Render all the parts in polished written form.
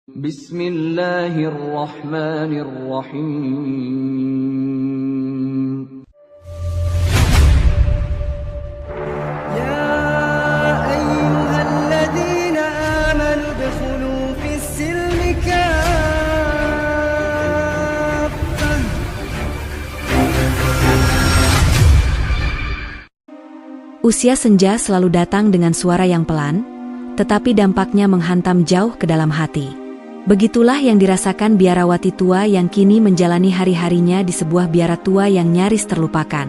Bismillahirrahmanirrahim. يا أيها الذين آمنوا ادخلوا في السلم كافة. Usia senja selalu datang dengan suara yang pelan, tetapi dampaknya menghantam jauh ke dalam hati. Begitulah yang dirasakan biarawati tua yang kini menjalani hari-harinya di sebuah biara tua yang nyaris terlupakan.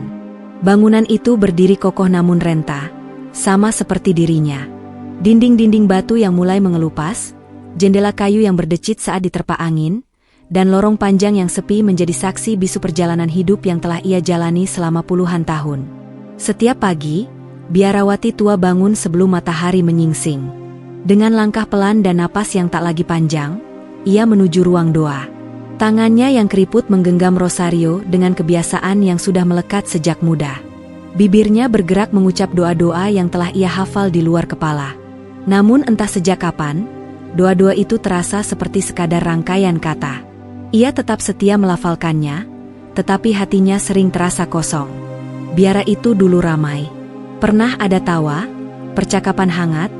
Bangunan itu berdiri kokoh namun renta, sama seperti dirinya. Dinding-dinding batu yang mulai mengelupas, jendela kayu yang berdecit saat diterpa angin, dan lorong panjang yang sepi menjadi saksi bisu perjalanan hidup yang telah ia jalani selama puluhan tahun. Setiap pagi, biarawati tua bangun sebelum matahari menyingsing. Dengan langkah pelan dan napas yang tak lagi panjang, ia menuju ruang doa. Tangannya yang keriput menggenggam rosario dengan kebiasaan yang sudah melekat sejak muda. Bibirnya bergerak mengucap doa-doa yang telah ia hafal di luar kepala. Namun entah sejak kapan, doa-doa itu terasa seperti sekadar rangkaian kata. Ia tetap setia melafalkannya, tetapi hatinya sering terasa kosong. Biara itu dulu ramai. Pernah ada tawa, percakapan hangat,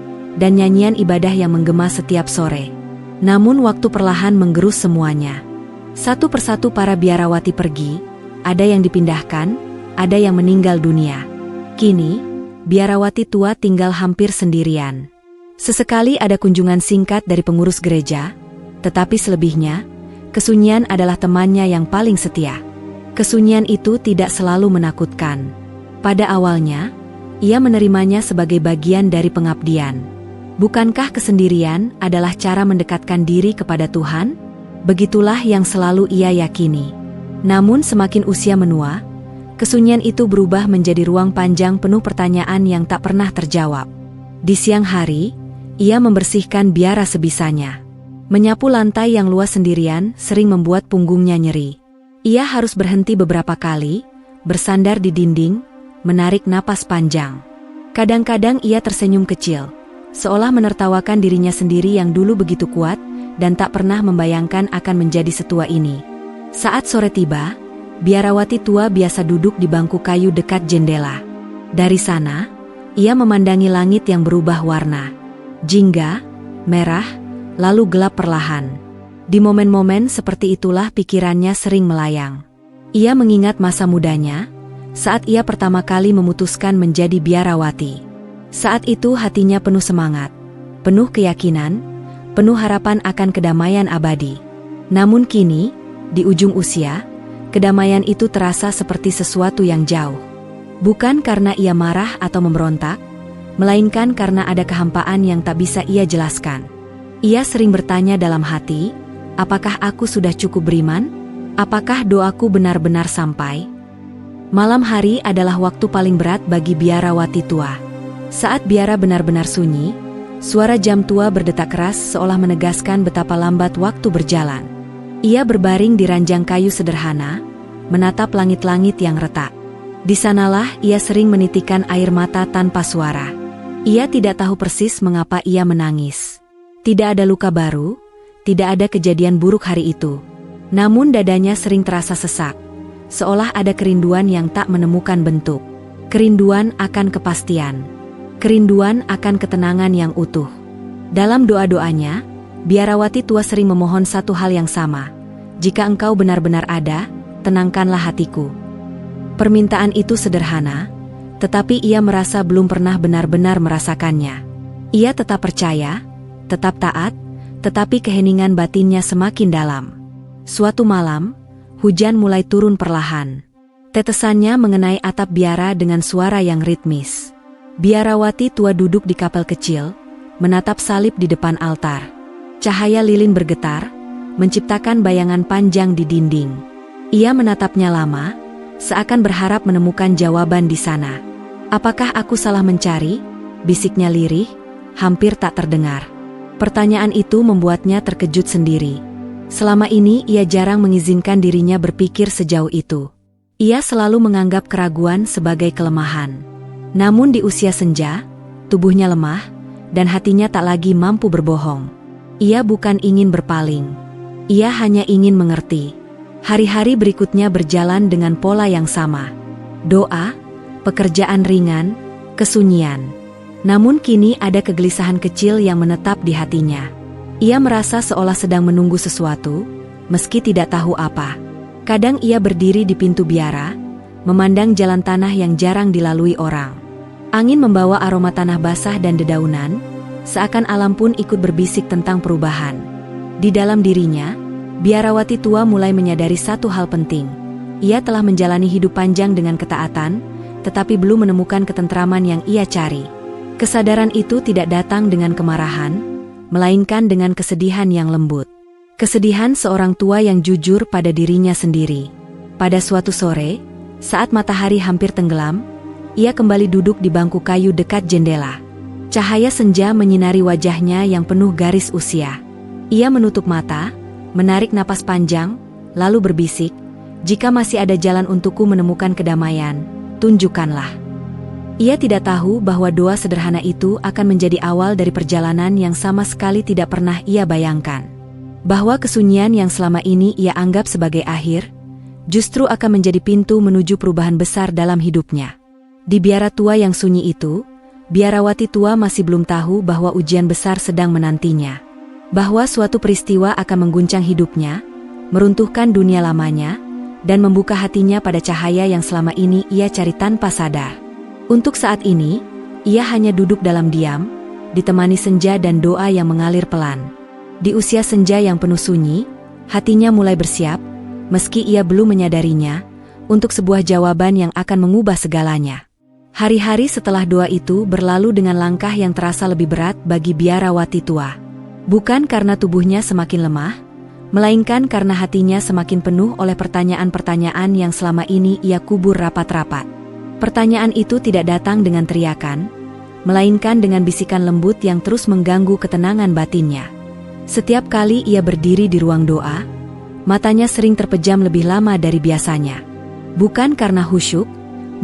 dan nyanyian ibadah yang menggema setiap sore. Namun waktu perlahan menggerus semuanya. Satu persatu para biarawati pergi, ada yang dipindahkan, ada yang meninggal dunia. Kini, biarawati tua tinggal hampir sendirian. Sesekali ada kunjungan singkat dari pengurus gereja, tetapi selebihnya, kesunyian adalah temannya yang paling setia. Kesunyian itu tidak selalu menakutkan. Pada awalnya, ia menerimanya sebagai bagian dari pengabdian. Bukankah kesendirian adalah cara mendekatkan diri kepada Tuhan? Begitulah yang selalu ia yakini. Namun semakin usia menua, kesunyian itu berubah menjadi ruang panjang penuh pertanyaan yang tak pernah terjawab. Di siang hari, ia membersihkan biara sebisanya. Menyapu lantai yang luas sendirian sering membuat punggungnya nyeri. Ia harus berhenti beberapa kali, bersandar di dinding, menarik napas panjang. Kadang-kadang ia tersenyum kecil, seolah menertawakan dirinya sendiri yang dulu begitu kuat dan tak pernah membayangkan akan menjadi setua ini. Saat sore tiba, biarawati tua biasa duduk di bangku kayu dekat jendela. Dari sana, ia memandangi langit yang berubah warna. Jingga, merah, lalu gelap perlahan. Di momen-momen seperti itulah pikirannya sering melayang. Ia mengingat masa mudanya, saat ia pertama kali memutuskan menjadi biarawati. Saat itu hatinya penuh semangat, penuh keyakinan, penuh harapan akan kedamaian abadi. Namun kini, di ujung usia, kedamaian itu terasa seperti sesuatu yang jauh. Bukan karena ia marah atau memberontak, melainkan karena ada kehampaan yang tak bisa ia jelaskan. Ia sering bertanya dalam hati, apakah aku sudah cukup beriman? Apakah doaku benar-benar sampai? Malam hari adalah waktu paling berat bagi biarawati tua. Saat biara benar-benar sunyi, suara jam tua berdetak keras seolah menegaskan betapa lambat waktu berjalan. Ia berbaring di ranjang kayu sederhana, menatap langit-langit yang retak. Di sanalah ia sering menitikkan air mata tanpa suara. Ia tidak tahu persis mengapa ia menangis. Tidak ada luka baru, tidak ada kejadian buruk hari itu. Namun dadanya sering terasa sesak, seolah ada kerinduan yang tak menemukan bentuk. Kerinduan akan kepastian. Kerinduan akan ketenangan yang utuh. Dalam doa-doanya, biarawati tua sering memohon satu hal yang sama. Jika engkau benar-benar ada, tenangkanlah hatiku. Permintaan itu sederhana, tetapi ia merasa belum pernah benar-benar merasakannya. Ia tetap percaya, tetap taat, tetapi keheningan batinnya semakin dalam. Suatu malam, hujan mulai turun perlahan. Tetesannya mengenai atap biara dengan suara yang ritmis. Biarawati tua duduk di kapel kecil, menatap salib di depan altar. Cahaya lilin bergetar, menciptakan bayangan panjang di dinding. Ia menatapnya lama, seakan berharap menemukan jawaban di sana. Apakah aku salah mencari? Bisiknya lirih, hampir tak terdengar. Pertanyaan itu membuatnya terkejut sendiri. Selama ini ia jarang mengizinkan dirinya berpikir sejauh itu. Ia selalu menganggap keraguan sebagai kelemahan. Namun di usia senja, tubuhnya lemah, dan hatinya tak lagi mampu berbohong. Ia bukan ingin berpaling. Ia hanya ingin mengerti. Hari-hari berikutnya berjalan dengan pola yang sama. Doa, pekerjaan ringan, kesunyian. Namun kini ada kegelisahan kecil yang menetap di hatinya. Ia merasa seolah sedang menunggu sesuatu, meski tidak tahu apa. Kadang ia berdiri di pintu biara, memandang jalan tanah yang jarang dilalui orang. Angin membawa aroma tanah basah dan dedaunan, seakan alam pun ikut berbisik tentang perubahan. Di dalam dirinya, biarawati tua mulai menyadari satu hal penting. Ia telah menjalani hidup panjang dengan ketaatan, tetapi belum menemukan ketentraman yang ia cari. Kesadaran itu tidak datang dengan kemarahan, melainkan dengan kesedihan yang lembut. Kesedihan seorang tua yang jujur pada dirinya sendiri. Pada suatu sore, saat matahari hampir tenggelam, ia kembali duduk di bangku kayu dekat jendela. Cahaya senja menyinari wajahnya yang penuh garis usia. Ia menutup mata, menarik napas panjang, lalu berbisik, "Jika masih ada jalan untukku menemukan kedamaian, tunjukkanlah." Ia tidak tahu bahwa doa sederhana itu akan menjadi awal dari perjalanan yang sama sekali tidak pernah ia bayangkan. Bahwa kesunyian yang selama ini ia anggap sebagai akhir, justru akan menjadi pintu menuju perubahan besar dalam hidupnya. Di biara tua yang sunyi itu, biarawati tua masih belum tahu bahwa ujian besar sedang menantinya. Bahwa suatu peristiwa akan mengguncang hidupnya, meruntuhkan dunia lamanya, dan membuka hatinya pada cahaya yang selama ini ia cari tanpa sadar. Untuk saat ini, ia hanya duduk dalam diam, ditemani senja dan doa yang mengalir pelan. Di usia senja yang penuh sunyi, hatinya mulai bersiap, meski ia belum menyadarinya, untuk sebuah jawaban yang akan mengubah segalanya. Hari-hari setelah doa itu berlalu dengan langkah yang terasa lebih berat bagi biarawati tua. Bukan karena tubuhnya semakin lemah, melainkan karena hatinya semakin penuh oleh pertanyaan-pertanyaan yang selama ini ia kubur rapat-rapat. Pertanyaan itu tidak datang dengan teriakan, melainkan dengan bisikan lembut yang terus mengganggu ketenangan batinnya. Setiap kali ia berdiri di ruang doa, matanya sering terpejam lebih lama dari biasanya. Bukan karena khusyuk,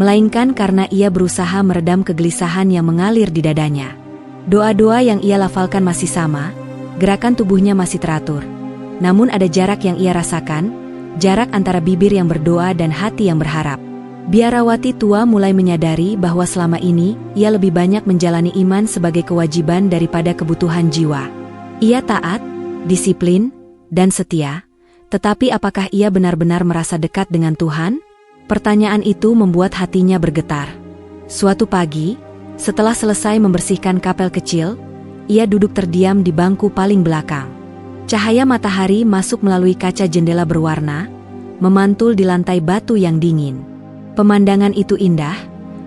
melainkan karena ia berusaha meredam kegelisahan yang mengalir di dadanya. Doa-doa yang ia lafalkan masih sama, gerakan tubuhnya masih teratur. Namun ada jarak yang ia rasakan, jarak antara bibir yang berdoa dan hati yang berharap. Biarawati tua mulai menyadari bahwa selama ini, ia lebih banyak menjalani iman sebagai kewajiban daripada kebutuhan jiwa. Ia taat, disiplin, dan setia, tetapi apakah ia benar-benar merasa dekat dengan Tuhan? Pertanyaan itu membuat hatinya bergetar. Suatu pagi, setelah selesai membersihkan kapel kecil, ia duduk terdiam di bangku paling belakang. Cahaya matahari masuk melalui kaca jendela berwarna, memantul di lantai batu yang dingin. Pemandangan itu indah,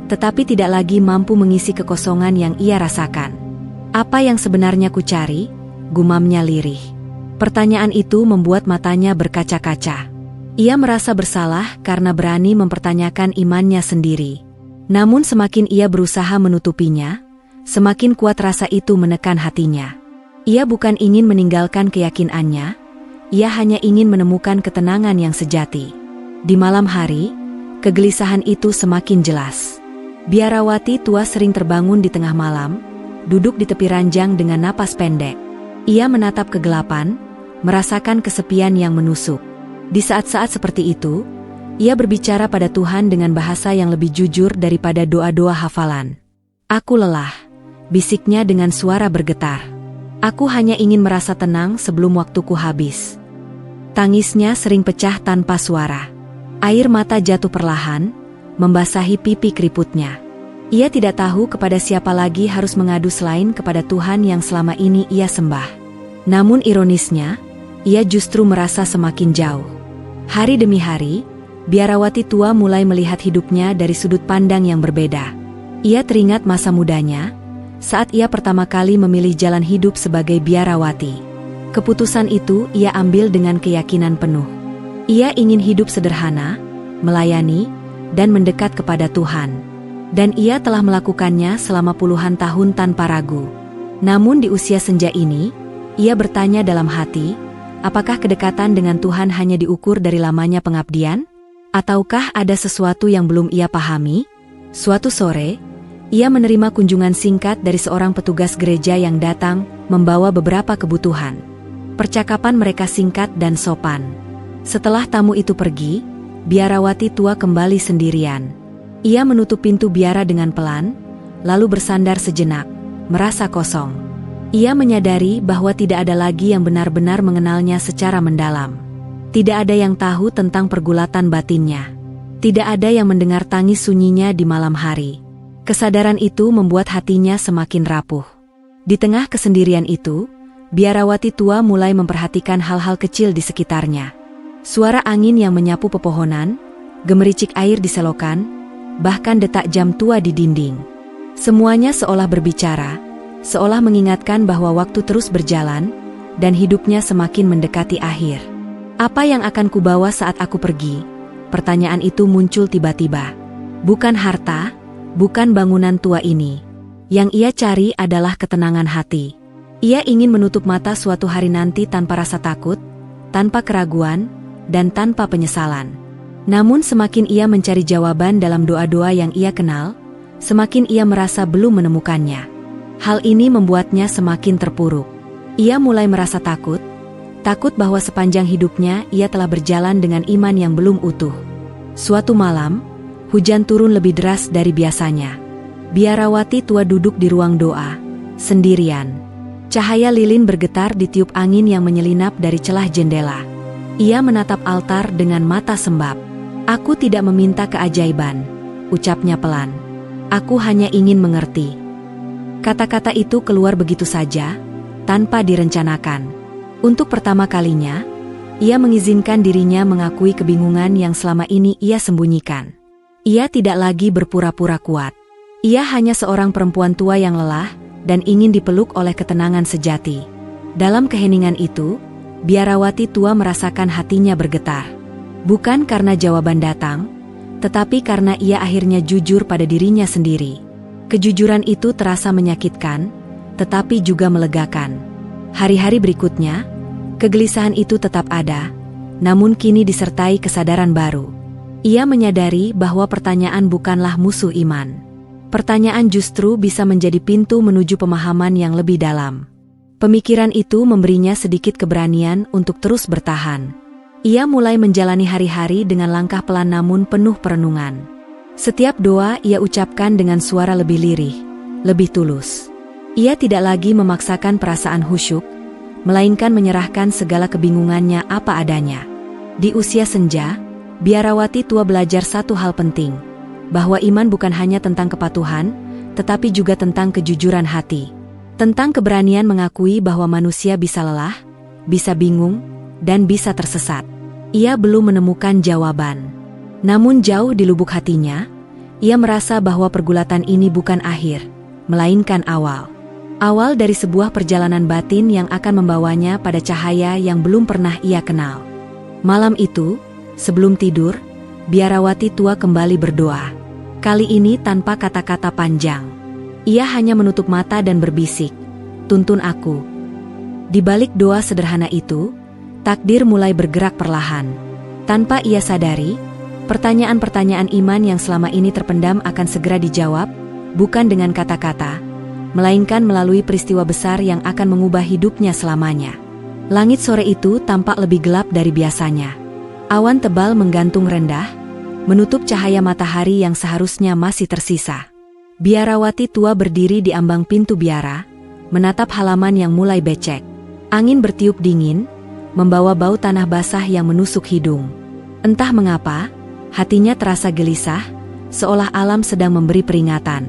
tetapi tidak lagi mampu mengisi kekosongan yang ia rasakan. Apa yang sebenarnya ku cari? Gumamnya lirih. Pertanyaan itu membuat matanya berkaca-kaca. Ia merasa bersalah karena berani mempertanyakan imannya sendiri. Namun semakin ia berusaha menutupinya, semakin kuat rasa itu menekan hatinya. Ia bukan ingin meninggalkan keyakinannya, ia hanya ingin menemukan ketenangan yang sejati. Di malam hari, kegelisahan itu semakin jelas. Biarawati tua sering terbangun di tengah malam, duduk di tepi ranjang dengan napas pendek. Ia menatap kegelapan, merasakan kesepian yang menusuk. Di saat-saat seperti itu, ia berbicara pada Tuhan dengan bahasa yang lebih jujur daripada doa-doa hafalan. "Aku lelah," bisiknya dengan suara bergetar. "Aku hanya ingin merasa tenang sebelum waktuku habis." Tangisnya sering pecah tanpa suara. Air mata jatuh perlahan, membasahi pipi keriputnya. Ia tidak tahu kepada siapa lagi harus mengadu selain kepada Tuhan yang selama ini ia sembah. Namun ironisnya, ia justru merasa semakin jauh. Hari demi hari, biarawati tua mulai melihat hidupnya dari sudut pandang yang berbeda. Ia teringat masa mudanya, saat ia pertama kali memilih jalan hidup sebagai biarawati. Keputusan itu ia ambil dengan keyakinan penuh. Ia ingin hidup sederhana, melayani, dan mendekat kepada Tuhan. Dan ia telah melakukannya selama puluhan tahun tanpa ragu. Namun di usia senja ini, ia bertanya dalam hati, apakah kedekatan dengan Tuhan hanya diukur dari lamanya pengabdian? Ataukah ada sesuatu yang belum ia pahami? Suatu sore, Ia menerima kunjungan singkat dari seorang petugas gereja yang datang membawa beberapa kebutuhan. Percakapan mereka singkat dan sopan. Setelah tamu itu pergi, biarawati tua kembali sendirian. Ia menutup pintu biara dengan pelan, lalu bersandar sejenak, merasa kosong. Ia menyadari bahwa tidak ada lagi yang benar-benar mengenalnya secara mendalam. Tidak ada yang tahu tentang pergulatan batinnya. Tidak ada yang mendengar tangis sunyinya di malam hari. Kesadaran itu membuat hatinya semakin rapuh. Di tengah kesendirian itu, biarawati tua mulai memperhatikan hal-hal kecil di sekitarnya. Suara angin yang menyapu pepohonan, gemericik air di selokan, bahkan detak jam tua di dinding. Semuanya seolah berbicara, seolah mengingatkan bahwa waktu terus berjalan, dan hidupnya semakin mendekati akhir. Apa yang akan kubawa saat aku pergi? Pertanyaan itu muncul tiba-tiba. Bukan harta, bukan bangunan tua ini. Yang ia cari adalah ketenangan hati. Ia ingin menutup mata suatu hari nanti tanpa rasa takut, tanpa keraguan, dan tanpa penyesalan. Namun semakin ia mencari jawaban dalam doa-doa yang ia kenal, semakin ia merasa belum menemukannya. Hal ini membuatnya semakin terpuruk. Ia mulai merasa takut bahwa sepanjang hidupnya ia telah berjalan dengan iman yang belum utuh. Suatu malam, hujan turun lebih deras dari biasanya. Biarawati tua duduk di ruang doa, sendirian. Cahaya lilin bergetar ditiup angin yang menyelinap dari celah jendela. Ia menatap altar dengan mata sembab. "Aku tidak meminta keajaiban," ucapnya pelan. "Aku hanya ingin mengerti." Kata-kata itu keluar begitu saja, tanpa direncanakan. Untuk pertama kalinya, ia mengizinkan dirinya mengakui kebingungan yang selama ini ia sembunyikan. Ia tidak lagi berpura-pura kuat. Ia hanya seorang perempuan tua yang lelah dan ingin dipeluk oleh ketenangan sejati. Dalam keheningan itu, biarawati tua merasakan hatinya bergetar. Bukan karena jawaban datang, tetapi karena ia akhirnya jujur pada dirinya sendiri. Kejujuran itu terasa menyakitkan, tetapi juga melegakan. Hari-hari berikutnya, kegelisahan itu tetap ada, namun kini disertai kesadaran baru. Ia menyadari bahwa pertanyaan bukanlah musuh iman. Pertanyaan justru bisa menjadi pintu menuju pemahaman yang lebih dalam. Pemikiran itu memberinya sedikit keberanian untuk terus bertahan. Ia mulai menjalani hari-hari dengan langkah pelan namun penuh perenungan. Setiap doa ia ucapkan dengan suara lebih lirih, lebih tulus. Ia tidak lagi memaksakan perasaan khusyuk, melainkan menyerahkan segala kebingungannya apa adanya. Di usia senja, biarawati tua belajar satu hal penting, bahwa iman bukan hanya tentang kepatuhan, tetapi juga tentang kejujuran hati. Tentang keberanian mengakui bahwa manusia bisa lelah, bisa bingung, dan bisa tersesat. Ia belum menemukan jawaban. Namun jauh di lubuk hatinya, ia merasa bahwa pergulatan ini bukan akhir, melainkan awal. Awal dari sebuah perjalanan batin yang akan membawanya pada cahaya yang belum pernah ia kenal. Malam itu, sebelum tidur, biarawati tua kembali berdoa. Kali ini tanpa kata-kata panjang. Ia hanya menutup mata dan berbisik, "Tuntun aku." Di balik doa sederhana itu, takdir mulai bergerak perlahan. Tanpa ia sadari, pertanyaan-pertanyaan iman yang selama ini terpendam akan segera dijawab, bukan dengan kata-kata, melainkan melalui peristiwa besar yang akan mengubah hidupnya selamanya. Langit sore itu tampak lebih gelap dari biasanya. Awan tebal menggantung rendah, menutup cahaya matahari yang seharusnya masih tersisa. Biarawati tua berdiri di ambang pintu biara, menatap halaman yang mulai becek. Angin bertiup dingin, membawa bau tanah basah yang menusuk hidung. Entah mengapa, hatinya terasa gelisah, seolah alam sedang memberi peringatan.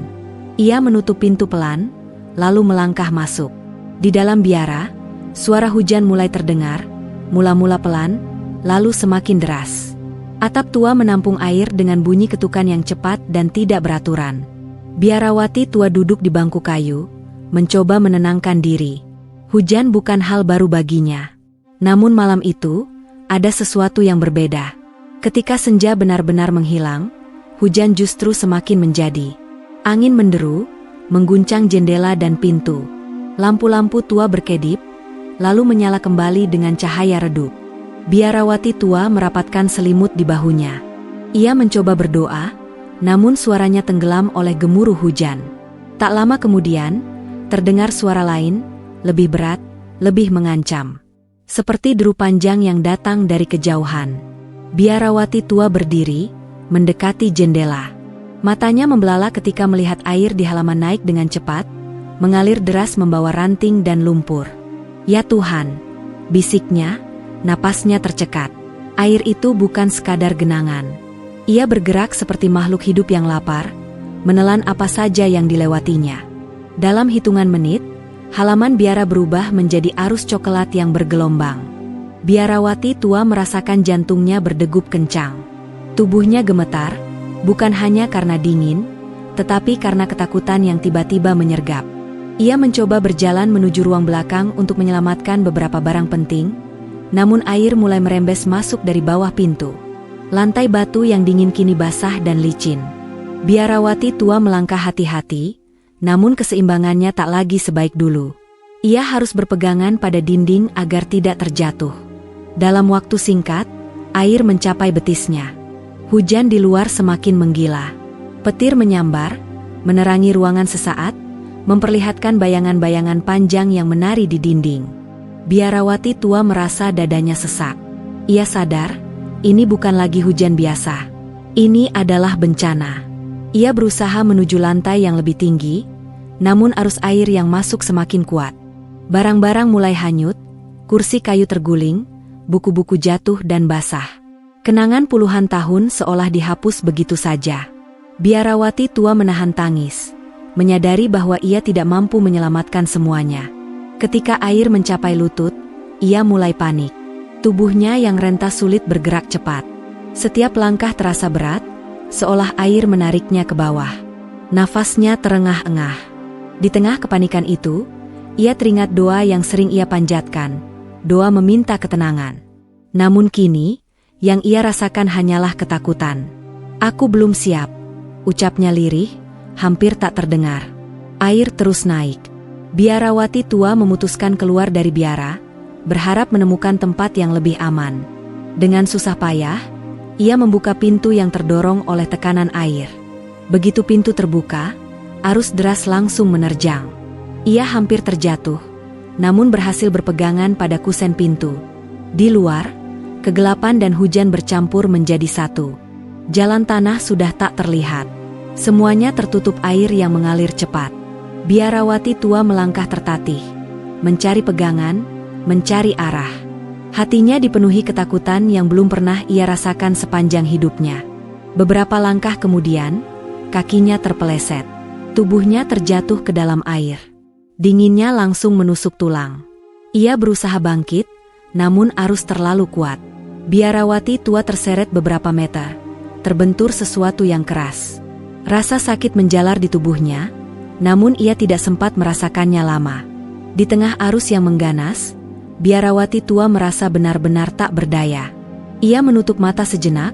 Ia menutup pintu pelan, lalu melangkah masuk. Di dalam biara, suara hujan mulai terdengar, mula-mula pelan, lalu semakin deras. Atap tua menampung air dengan bunyi ketukan yang cepat dan tidak beraturan. Biarawati tua duduk di bangku kayu, mencoba menenangkan diri. Hujan bukan hal baru baginya. Namun malam itu, ada sesuatu yang berbeda. Ketika senja benar-benar menghilang, hujan justru semakin menjadi. Angin menderu, mengguncang jendela dan pintu. Lampu-lampu tua berkedip, lalu menyala kembali dengan cahaya redup. Biarawati tua merapatkan selimut di bahunya. Ia mencoba berdoa, namun suaranya tenggelam oleh gemuruh hujan. Tak lama kemudian, terdengar suara lain, lebih berat, lebih mengancam. Seperti deru panjang yang datang dari kejauhan. Biarawati tua berdiri, mendekati jendela. Matanya membelalak ketika melihat air di halaman naik dengan cepat, mengalir deras membawa ranting dan lumpur. "Ya Tuhan," bisiknya, napasnya tercekat. Air itu bukan sekadar genangan. Ia bergerak seperti makhluk hidup yang lapar, menelan apa saja yang dilewatinya. Dalam hitungan menit, halaman biara berubah menjadi arus coklat yang bergelombang. Biarawati tua merasakan jantungnya berdegup kencang. Tubuhnya gemetar, bukan hanya karena dingin, tetapi karena ketakutan yang tiba-tiba menyergap. Ia mencoba berjalan menuju ruang belakang untuk menyelamatkan beberapa barang penting, namun air mulai merembes masuk dari bawah pintu. Lantai batu yang dingin kini basah dan licin. Biarawati tua melangkah hati-hati, namun keseimbangannya tak lagi sebaik dulu. Ia harus berpegangan pada dinding agar tidak terjatuh. Dalam waktu singkat, air mencapai betisnya. Hujan di luar semakin menggila. Petir menyambar, menerangi ruangan sesaat, memperlihatkan bayangan-bayangan panjang yang menari di dinding. Biarawati tua merasa dadanya sesak. Ia sadar, ini bukan lagi hujan biasa. Ini adalah bencana. Ia berusaha menuju lantai yang lebih tinggi, namun arus air yang masuk semakin kuat. Barang-barang mulai hanyut, kursi kayu terguling, buku-buku jatuh dan basah. Kenangan puluhan tahun seolah dihapus begitu saja. Biarawati tua menahan tangis, menyadari bahwa ia tidak mampu menyelamatkan semuanya. Ketika air mencapai lutut, ia mulai panik. Tubuhnya yang rentas sulit bergerak cepat. Setiap langkah terasa berat, seolah air menariknya ke bawah. Nafasnya terengah-engah. Di tengah kepanikan itu, ia teringat doa yang sering ia panjatkan, doa meminta ketenangan. Namun kini, yang ia rasakan hanyalah ketakutan. "Aku belum siap," ucapnya lirih, hampir tak terdengar. Air terus naik. Biarawati tua memutuskan keluar dari biara, berharap menemukan tempat yang lebih aman. Dengan susah payah, ia membuka pintu yang terdorong oleh tekanan air. Begitu pintu terbuka, arus deras langsung menerjang. Ia hampir terjatuh, namun berhasil berpegangan pada kusen pintu. Di luar, kegelapan dan hujan bercampur menjadi satu. Jalan tanah sudah tak terlihat. Semuanya tertutup air yang mengalir cepat. Biarawati tua melangkah tertatih, mencari pegangan, mencari arah. Hatinya dipenuhi ketakutan yang belum pernah ia rasakan sepanjang hidupnya. Beberapa langkah kemudian, kakinya terpeleset. Tubuhnya terjatuh ke dalam air. Dinginnya langsung menusuk tulang. Ia berusaha bangkit, namun arus terlalu kuat. Biarawati tua terseret beberapa meter. Terbentur sesuatu yang keras. Rasa sakit menjalar di tubuhnya, namun ia tidak sempat merasakannya lama. Di tengah arus yang mengganas, Biarawati tua merasa benar-benar tak berdaya. Ia menutup mata sejenak,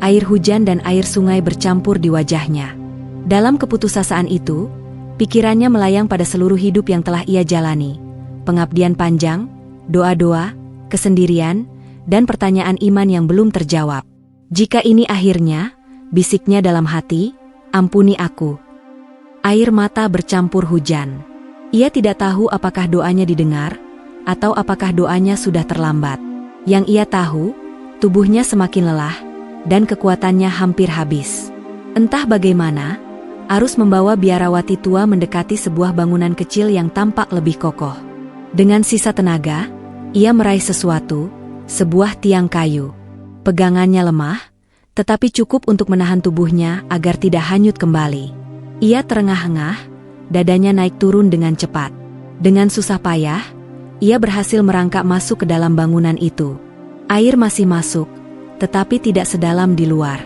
air hujan dan air sungai bercampur di wajahnya. Dalam keputusasaan itu, pikirannya melayang pada seluruh hidup yang telah ia jalani. Pengabdian panjang, doa-doa, kesendirian, dan pertanyaan iman yang belum terjawab. "Jika ini akhirnya," bisiknya dalam hati, "ampuni aku." Air mata bercampur hujan. Ia tidak tahu apakah doanya didengar, atau apakah doanya sudah terlambat. Yang ia tahu, tubuhnya semakin lelah, dan kekuatannya hampir habis. Entah bagaimana, arus membawa Biarawati tua mendekati sebuah bangunan kecil yang tampak lebih kokoh. Dengan sisa tenaga, ia meraih sesuatu, sebuah tiang kayu. Pegangannya lemah, tetapi cukup untuk menahan tubuhnya agar tidak hanyut kembali. Ia terengah-engah, dadanya naik turun dengan cepat. Dengan susah payah, ia berhasil merangkak masuk ke dalam bangunan itu. Air masih masuk, tetapi tidak sedalam di luar.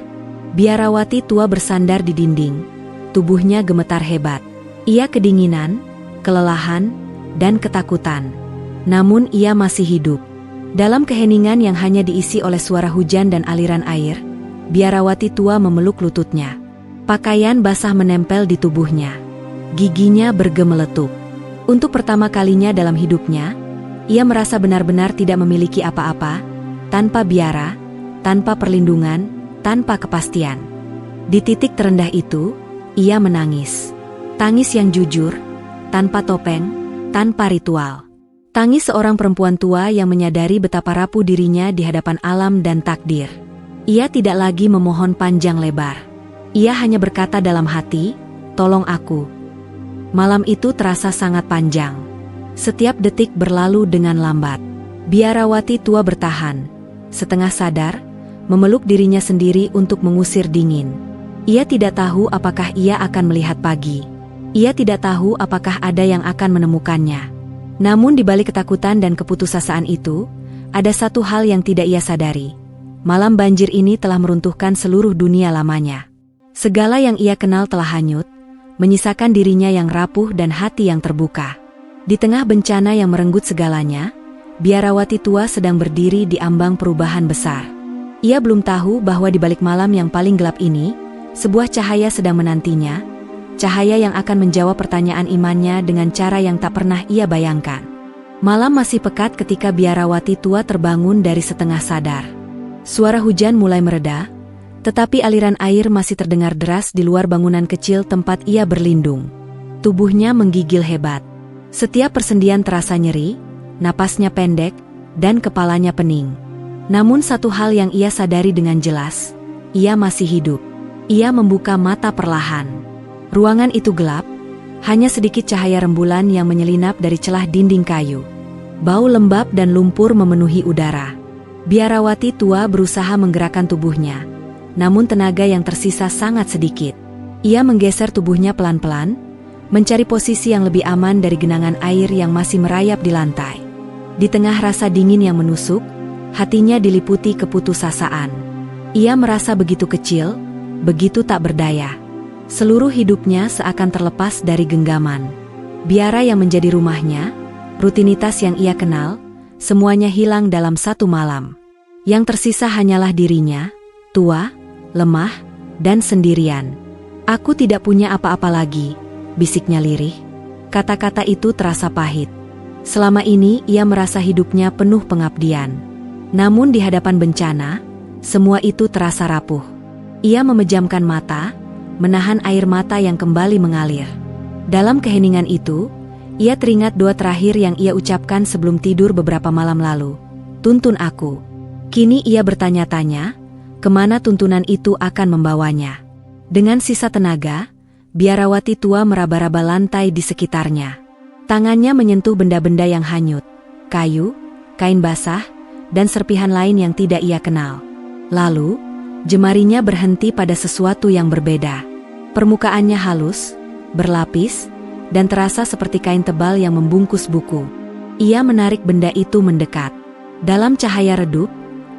Biarawati tua bersandar di dinding, tubuhnya gemetar hebat. Ia kedinginan, kelelahan, dan ketakutan. Namun ia masih hidup. Dalam keheningan yang hanya diisi oleh suara hujan dan aliran air, Biarawati tua memeluk lututnya. Pakaian basah menempel di tubuhnya. Giginya bergemeletup. Untuk pertama kalinya dalam hidupnya, ia merasa benar-benar tidak memiliki apa-apa, tanpa biara, tanpa perlindungan, tanpa kepastian. Di titik terendah itu, ia menangis. Tangis yang jujur, tanpa topeng, tanpa ritual. Tangis seorang perempuan tua yang menyadari betapa rapuh dirinya di hadapan alam dan takdir. Ia tidak lagi memohon panjang lebar. Ia hanya berkata dalam hati, "Tolong aku." Malam itu terasa sangat panjang. Setiap detik berlalu dengan lambat. Biarawati tua bertahan, setengah sadar, memeluk dirinya sendiri untuk mengusir dingin. Ia tidak tahu apakah ia akan melihat pagi. Ia tidak tahu apakah ada yang akan menemukannya. Namun di balik ketakutan dan keputusasaan itu, ada satu hal yang tidak ia sadari. Malam banjir ini telah meruntuhkan seluruh dunia lamanya. Segala yang ia kenal telah hanyut, menyisakan dirinya yang rapuh dan hati yang terbuka. Di tengah bencana yang merenggut segalanya, Biarawati tua sedang berdiri di ambang perubahan besar. Ia belum tahu bahwa di balik malam yang paling gelap ini, sebuah cahaya sedang menantinya, cahaya yang akan menjawab pertanyaan imannya dengan cara yang tak pernah ia bayangkan. Malam masih pekat ketika Biarawati tua terbangun dari setengah sadar. Suara hujan mulai mereda, tetapi aliran air masih terdengar deras di luar bangunan kecil tempat ia berlindung. Tubuhnya menggigil hebat. Setiap persendian terasa nyeri, napasnya pendek, dan kepalanya pening. Namun satu hal yang ia sadari dengan jelas, ia masih hidup. Ia membuka mata perlahan. Ruangan itu gelap, hanya sedikit cahaya rembulan yang menyelinap dari celah dinding kayu. Bau lembab dan lumpur memenuhi udara. Biarawati tua berusaha menggerakkan tubuhnya, namun tenaga yang tersisa sangat sedikit. Ia menggeser tubuhnya pelan-pelan, mencari posisi yang lebih aman dari genangan air yang masih merayap di lantai. Di tengah rasa dingin yang menusuk, hatinya diliputi keputusasaan. Ia merasa begitu kecil, begitu tak berdaya. Seluruh hidupnya seakan terlepas dari genggaman. Biara yang menjadi rumahnya, rutinitas yang ia kenal, semuanya hilang dalam satu malam. Yang tersisa hanyalah dirinya, tua, lemah, dan sendirian. "Aku tidak punya apa-apa lagi," bisiknya lirih. Kata-kata itu terasa pahit. Selama ini ia merasa hidupnya penuh pengabdian. Namun di hadapan bencana, semua itu terasa rapuh. Ia memejamkan mata, menahan air mata yang kembali mengalir. Dalam keheningan itu, ia teringat doa terakhir yang ia ucapkan sebelum tidur beberapa malam lalu. "Tuntun aku." Kini ia bertanya-tanya, kemana tuntunan itu akan membawanya. Dengan sisa tenaga, Biarawati tua meraba-raba lantai di sekitarnya. Tangannya menyentuh benda-benda yang hanyut, kayu, kain basah, dan serpihan lain yang tidak ia kenal. Lalu, jemarinya berhenti pada sesuatu yang berbeda. Permukaannya halus, berlapis, dan terasa seperti kain tebal yang membungkus buku. Ia menarik benda itu mendekat. Dalam cahaya redup,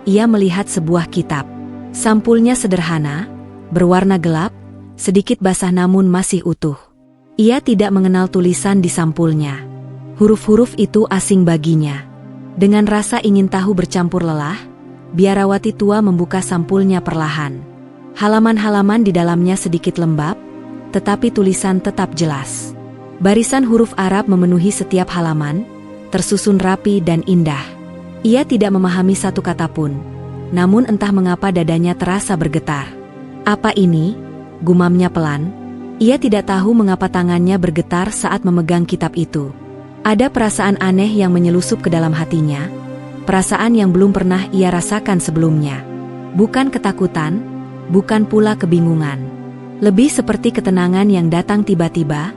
ia melihat sebuah kitab. Sampulnya sederhana, berwarna gelap, sedikit basah namun masih utuh. Ia tidak mengenal tulisan di sampulnya. Huruf-huruf itu asing baginya. Dengan rasa ingin tahu bercampur lelah, Biarawati tua membuka sampulnya perlahan. Halaman-halaman di dalamnya sedikit lembab, tetapi tulisan tetap jelas. Barisan huruf Arab memenuhi setiap halaman, tersusun rapi dan indah. Ia tidak memahami satu kata pun, namun entah mengapa dadanya terasa bergetar. "Apa ini?" gumamnya pelan. Ia tidak tahu mengapa tangannya bergetar saat memegang kitab itu. Ada perasaan aneh yang menyelusup ke dalam hatinya, perasaan yang belum pernah ia rasakan sebelumnya. Bukan ketakutan, bukan pula kebingungan. Lebih seperti ketenangan yang datang tiba-tiba,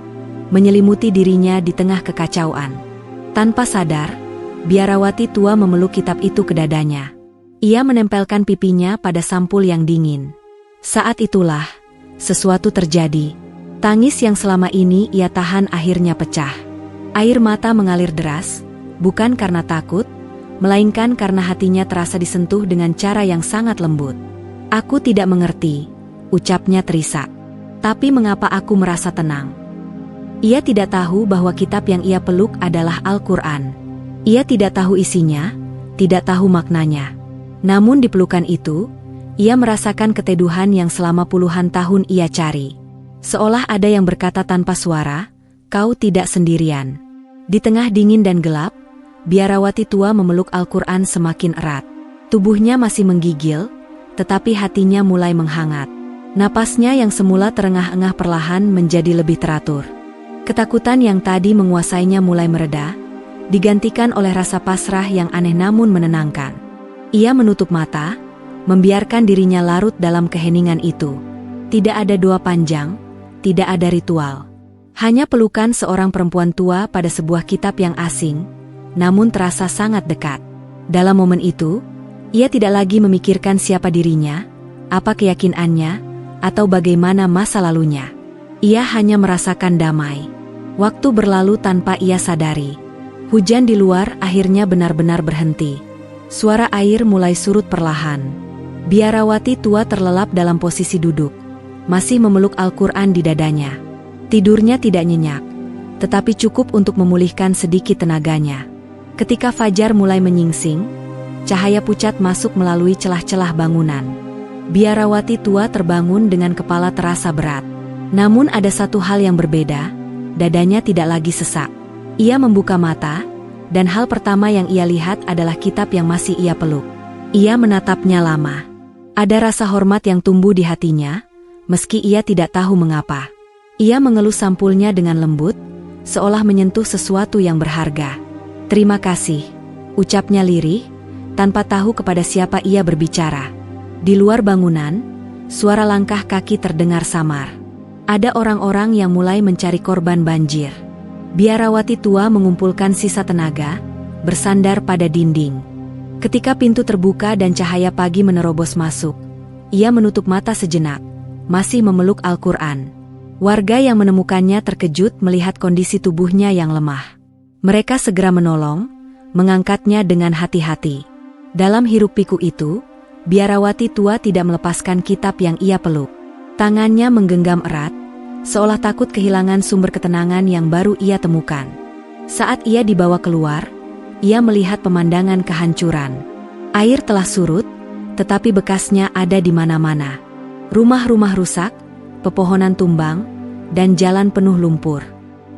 menyelimuti dirinya di tengah kekacauan. Tanpa sadar, Biarawati tua memeluk kitab itu ke dadanya. Ia menempelkan pipinya pada sampul yang dingin. Saat itulah, sesuatu terjadi. Tangis yang selama ini ia tahan akhirnya pecah. Air mata mengalir deras, bukan karena takut, melainkan karena hatinya terasa disentuh dengan cara yang sangat lembut. "Aku tidak mengerti," ucapnya terisak. "Tapi mengapa aku merasa tenang?" Ia tidak tahu bahwa kitab yang ia peluk adalah Al-Quran. Ia tidak tahu isinya, tidak tahu maknanya. Namun di pelukan itu, ia merasakan keteduhan yang selama puluhan tahun ia cari. Seolah ada yang berkata tanpa suara, "Kau tidak sendirian." Di tengah dingin dan gelap, Biarawati tua memeluk Al-Quran semakin erat. Tubuhnya masih menggigil, tetapi hatinya mulai menghangat. Napasnya yang semula terengah-engah perlahan menjadi lebih teratur. Ketakutan yang tadi menguasainya mulai mereda, digantikan oleh rasa pasrah yang aneh namun menenangkan. Ia menutup mata, membiarkan dirinya larut dalam keheningan itu. Tidak ada doa panjang, tidak ada ritual. Hanya pelukan seorang perempuan tua pada sebuah kitab yang asing, namun terasa sangat dekat. Dalam momen itu, ia tidak lagi memikirkan siapa dirinya, apa keyakinannya, atau bagaimana masa lalunya. Ia hanya merasakan damai. Waktu berlalu tanpa ia sadari. Hujan di luar akhirnya benar-benar berhenti. Suara air mulai surut perlahan. Biarawati tua terlelap dalam posisi duduk, masih memeluk Al-Quran di dadanya. Tidurnya tidak nyenyak, tetapi cukup untuk memulihkan sedikit tenaganya. Ketika fajar mulai menyingsing, cahaya pucat masuk melalui celah-celah bangunan. Biarawati tua terbangun dengan kepala terasa berat. Namun ada satu hal yang berbeda, dadanya tidak lagi sesak. Ia membuka mata, dan hal pertama yang ia lihat adalah kitab yang masih ia peluk. Ia menatapnya lama. Ada rasa hormat yang tumbuh di hatinya, meski ia tidak tahu mengapa. Ia mengelus sampulnya dengan lembut, seolah menyentuh sesuatu yang berharga. "Terima kasih," ucapnya lirih, tanpa tahu kepada siapa ia berbicara. Di luar bangunan, suara langkah kaki terdengar samar. Ada orang-orang yang mulai mencari korban banjir. Biarawati tua mengumpulkan sisa tenaga, bersandar pada dinding. Ketika pintu terbuka dan cahaya pagi menerobos masuk, ia menutup mata sejenak, masih memeluk Al-Quran. Warga yang menemukannya terkejut melihat kondisi tubuhnya yang lemah. Mereka segera menolong, mengangkatnya dengan hati-hati. Dalam hiruk-pikuk itu, Biarawati tua tidak melepaskan kitab yang ia peluk. Tangannya menggenggam erat, seolah takut kehilangan sumber ketenangan yang baru ia temukan. Saat ia dibawa keluar, ia melihat pemandangan kehancuran. Air telah surut, tetapi bekasnya ada di mana-mana. Rumah-rumah rusak, pepohonan tumbang, dan jalan penuh lumpur.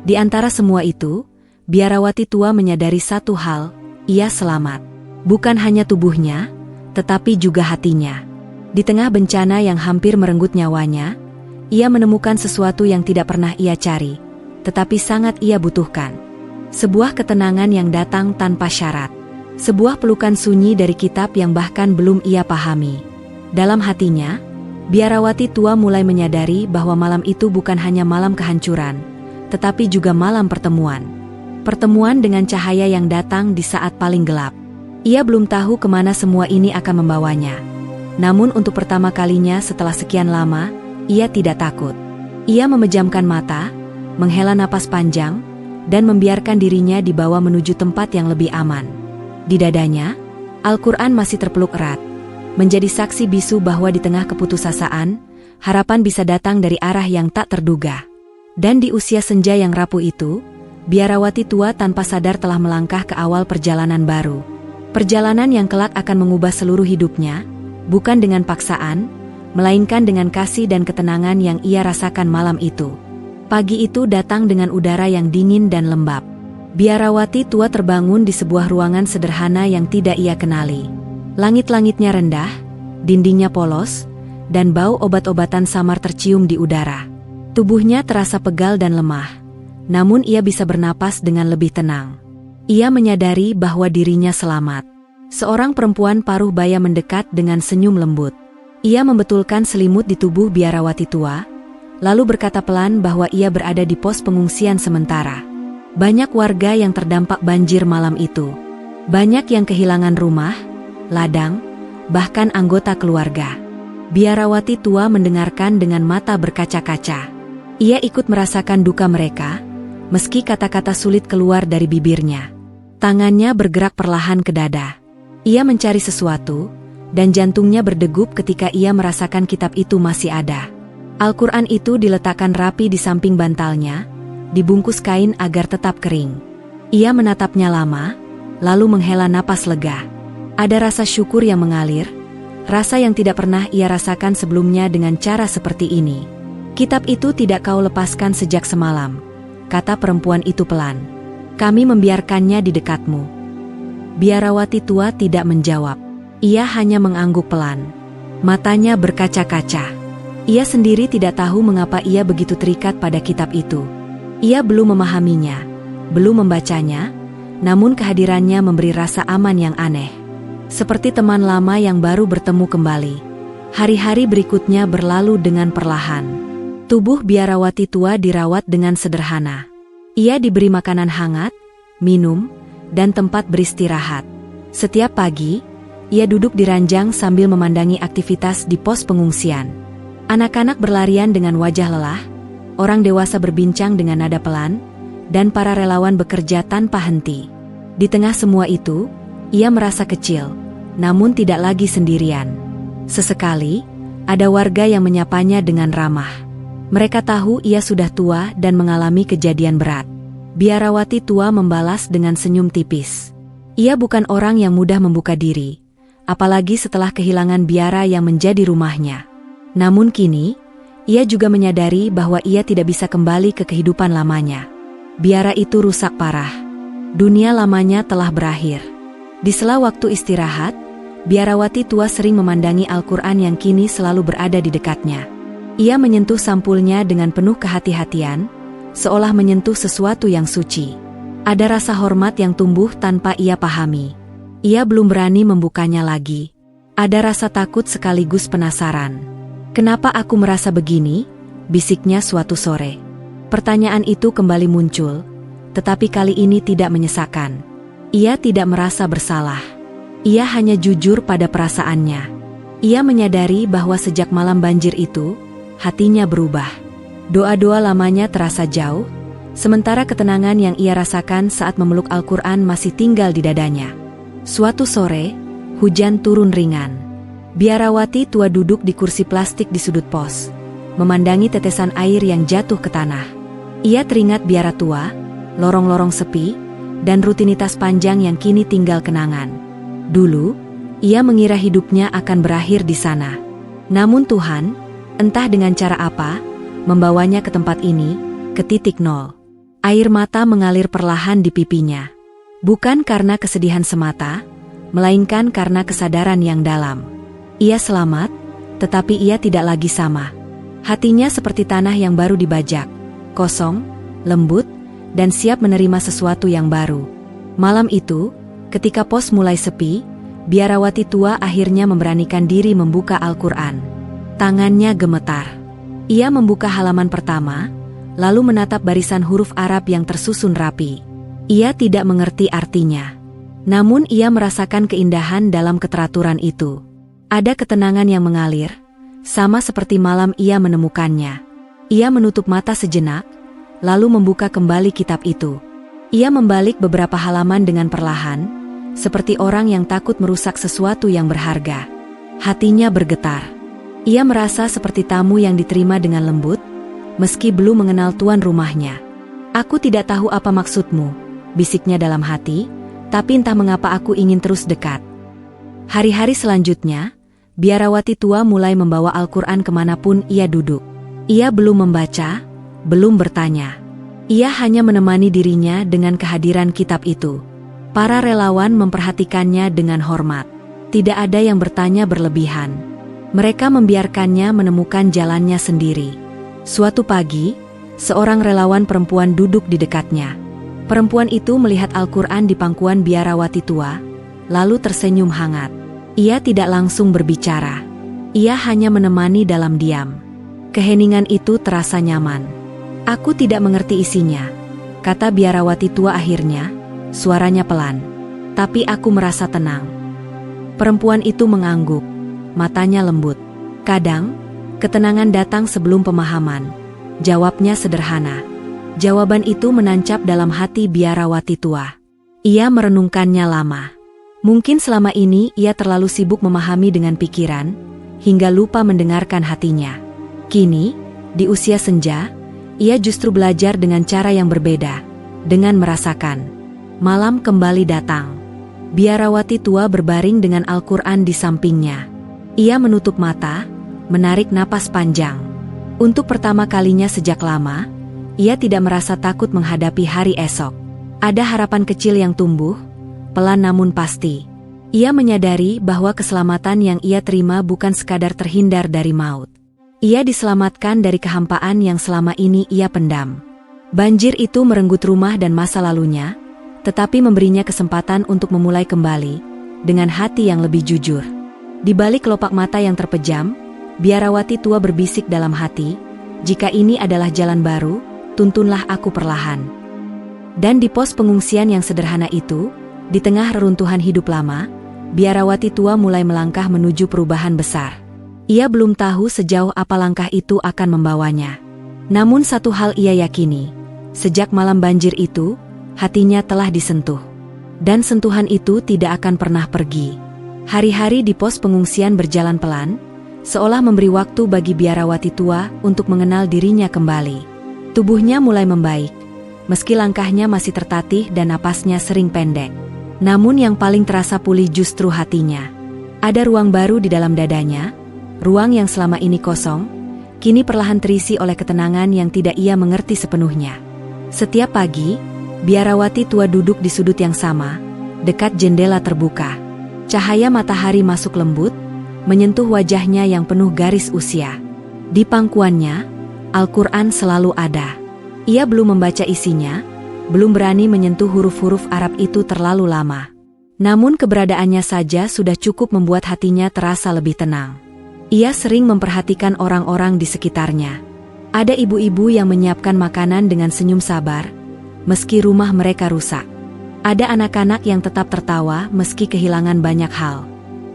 Di antara semua itu, Biarawati tua menyadari satu hal, ia selamat. Bukan hanya tubuhnya, tetapi juga hatinya. Di tengah bencana yang hampir merenggut nyawanya, ia menemukan sesuatu yang tidak pernah ia cari, tetapi sangat ia butuhkan. Sebuah ketenangan yang datang tanpa syarat. Sebuah pelukan sunyi dari kitab yang bahkan belum ia pahami. Dalam hatinya, Biarawati tua mulai menyadari bahwa malam itu bukan hanya malam kehancuran, tetapi juga malam pertemuan. Pertemuan dengan cahaya yang datang di saat paling gelap. Ia belum tahu kemana semua ini akan membawanya. Namun untuk pertama kalinya setelah sekian lama, ia tidak takut. Ia memejamkan mata, menghela napas panjang, dan membiarkan dirinya dibawa menuju tempat yang lebih aman. Di dadanya, Al-Quran masih terpeluk erat, menjadi saksi bisu bahwa di tengah keputusasaan, harapan bisa datang dari arah yang tak terduga. Dan di usia senja yang rapuh itu, Biarawati tua tanpa sadar telah melangkah ke awal perjalanan baru. Perjalanan yang kelak akan mengubah seluruh hidupnya, bukan dengan paksaan, melainkan dengan kasih dan ketenangan yang ia rasakan malam itu. Pagi itu datang dengan udara yang dingin dan lembab. Biarawati tua terbangun di sebuah ruangan sederhana yang tidak ia kenali. Langit-langitnya rendah, dindingnya polos, dan bau obat-obatan samar tercium di udara. Tubuhnya terasa pegal dan lemah, namun ia bisa bernapas dengan lebih tenang. Ia menyadari bahwa dirinya selamat. Seorang perempuan paruh baya mendekat dengan senyum lembut. Ia membetulkan selimut di tubuh Biarawati tua, lalu berkata pelan bahwa ia berada di pos pengungsian sementara. Banyak warga yang terdampak banjir malam itu. Banyak yang kehilangan rumah, ladang, bahkan anggota keluarga. Biarawati tua mendengarkan dengan mata berkaca-kaca. Ia ikut merasakan duka mereka, meski kata-kata sulit keluar dari bibirnya. Tangannya bergerak perlahan ke dada. Ia mencari sesuatu, dan jantungnya berdegup ketika ia merasakan kitab itu masih ada. Al-Quran itu diletakkan rapi di samping bantalnya, dibungkus kain agar tetap kering. Ia menatapnya lama, lalu menghela napas lega. Ada rasa syukur yang mengalir, rasa yang tidak pernah ia rasakan sebelumnya dengan cara seperti ini. "Kitab itu tidak kau lepaskan sejak semalam," kata perempuan itu pelan. "Kami membiarkannya di dekatmu." Biarawati tua tidak menjawab. Ia hanya mengangguk pelan. Matanya berkaca-kaca. Ia sendiri tidak tahu mengapa ia begitu terikat pada kitab itu. Ia belum memahaminya, belum membacanya, namun kehadirannya memberi rasa aman yang aneh. Seperti teman lama yang baru bertemu kembali. Hari-hari berikutnya berlalu dengan perlahan. Tubuh biarawati tua dirawat dengan sederhana. Ia diberi makanan hangat, minum, dan tempat beristirahat. Setiap pagi, ia duduk di ranjang sambil memandangi aktivitas di pos pengungsian. Anak-anak berlarian dengan wajah lelah, orang dewasa berbincang dengan nada pelan, dan para relawan bekerja tanpa henti. Di tengah semua itu, ia merasa kecil, namun tidak lagi sendirian. Sesekali, ada warga yang menyapanya dengan ramah. Mereka tahu ia sudah tua dan mengalami kejadian berat. Biarawati tua membalas dengan senyum tipis. Ia bukan orang yang mudah membuka diri, apalagi setelah kehilangan biara yang menjadi rumahnya. Namun kini, ia juga menyadari bahwa ia tidak bisa kembali ke kehidupan lamanya. Biara itu rusak parah. Dunia lamanya telah berakhir. Di sela waktu istirahat, biarawati tua sering memandangi Al-Quran yang kini selalu berada di dekatnya. Ia menyentuh sampulnya dengan penuh kehati-hatian, seolah menyentuh sesuatu yang suci. Ada rasa hormat yang tumbuh tanpa ia pahami. Ia belum berani membukanya lagi. Ada rasa takut sekaligus penasaran. "Kenapa aku merasa begini?" bisiknya suatu sore. Pertanyaan itu kembali muncul, tetapi kali ini tidak menyesakan. Ia tidak merasa bersalah. Ia hanya jujur pada perasaannya. Ia menyadari bahwa sejak malam banjir itu, hatinya berubah. Doa-doa lamanya terasa jauh, sementara ketenangan yang ia rasakan saat memeluk Al-Quran masih tinggal di dadanya. Suatu sore, hujan turun ringan. Biarawati tua duduk di kursi plastik di sudut pos, memandangi tetesan air yang jatuh ke tanah. Ia teringat biara tua, lorong-lorong sepi, dan rutinitas panjang yang kini tinggal kenangan. Dulu, ia mengira hidupnya akan berakhir di sana. Namun Tuhan, entah dengan cara apa, membawanya ke tempat ini, ke titik nol. Air mata mengalir perlahan di pipinya. Bukan karena kesedihan semata, melainkan karena kesadaran yang dalam. Ia selamat, tetapi ia tidak lagi sama. Hatinya seperti tanah yang baru dibajak, kosong, lembut, dan siap menerima sesuatu yang baru. Malam itu, ketika pos mulai sepi, biarawati tua akhirnya memberanikan diri membuka Al-Quran. Tangannya gemetar. Ia membuka halaman pertama, lalu menatap barisan huruf Arab yang tersusun rapi. Ia tidak mengerti artinya. Namun ia merasakan keindahan dalam keteraturan itu. Ada ketenangan yang mengalir, sama seperti malam ia menemukannya. Ia menutup mata sejenak, lalu membuka kembali kitab itu. Ia membalik beberapa halaman dengan perlahan, seperti orang yang takut merusak sesuatu yang berharga. Hatinya bergetar. Ia merasa seperti tamu yang diterima dengan lembut, meski belum mengenal tuan rumahnya. "Aku tidak tahu apa maksudmu," bisiknya dalam hati, "tapi entah mengapa aku ingin terus dekat." Hari-hari selanjutnya, biarawati tua mulai membawa Al-Quran kemanapun ia duduk. Ia belum membaca, belum bertanya. Ia hanya menemani dirinya dengan kehadiran kitab itu. Para relawan memperhatikannya dengan hormat. Tidak ada yang bertanya berlebihan. Mereka membiarkannya menemukan jalannya sendiri. Suatu pagi, seorang relawan perempuan duduk di dekatnya. Perempuan itu melihat Al-Quran di pangkuan biarawati tua, lalu tersenyum hangat. Ia tidak langsung berbicara. Ia hanya menemani dalam diam. Keheningan itu terasa nyaman. "Aku tidak mengerti isinya," kata biarawati tua akhirnya, suaranya pelan. "Tapi aku merasa tenang." Perempuan itu mengangguk, matanya lembut. "Kadang, ketenangan datang sebelum pemahaman," jawabnya sederhana. Jawaban itu menancap dalam hati biarawati tua. Ia merenungkannya lama. Mungkin selama ini ia terlalu sibuk memahami dengan pikiran, hingga lupa mendengarkan hatinya. Kini, di usia senja, ia justru belajar dengan cara yang berbeda, dengan merasakan. Malam kembali datang. Biarawati tua berbaring dengan Al-Quran di sampingnya. Ia menutup mata, menarik napas panjang. Untuk pertama kalinya sejak lama, ia tidak merasa takut menghadapi hari esok. Ada harapan kecil yang tumbuh, pelan namun pasti. Ia menyadari bahwa keselamatan yang ia terima bukan sekadar terhindar dari maut. Ia diselamatkan dari kehampaan yang selama ini ia pendam. Banjir itu merenggut rumah dan masa lalunya, tetapi memberinya kesempatan untuk memulai kembali, dengan hati yang lebih jujur. Di balik kelopak mata yang terpejam, biarawati tua berbisik dalam hati, "Jika ini adalah jalan baru, tuntunlah aku perlahan." Dan di pos pengungsian yang sederhana itu, di tengah reruntuhan hidup lama, biarawati tua mulai melangkah menuju perubahan besar. Ia belum tahu sejauh apa langkah itu akan membawanya. Namun satu hal ia yakini, sejak malam banjir itu, hatinya telah disentuh. Dan sentuhan itu tidak akan pernah pergi. Hari-hari di pos pengungsian berjalan pelan, seolah memberi waktu bagi biarawati tua untuk mengenal dirinya kembali. Tubuhnya mulai membaik, meski langkahnya masih tertatih dan napasnya sering pendek. Namun yang paling terasa pulih justru hatinya. Ada ruang baru di dalam dadanya, ruang yang selama ini kosong, kini perlahan terisi oleh ketenangan yang tidak ia mengerti sepenuhnya. Setiap pagi, biarawati tua duduk di sudut yang sama, dekat jendela terbuka. Cahaya matahari masuk lembut, menyentuh wajahnya yang penuh garis usia. Di pangkuannya, Al-Quran selalu ada. Ia belum membaca isinya, belum berani menyentuh huruf-huruf Arab itu terlalu lama. Namun keberadaannya saja sudah cukup membuat hatinya terasa lebih tenang. Ia sering memperhatikan orang-orang di sekitarnya. Ada ibu-ibu yang menyiapkan makanan dengan senyum sabar, meski rumah mereka rusak. Ada anak-anak yang tetap tertawa meski kehilangan banyak hal.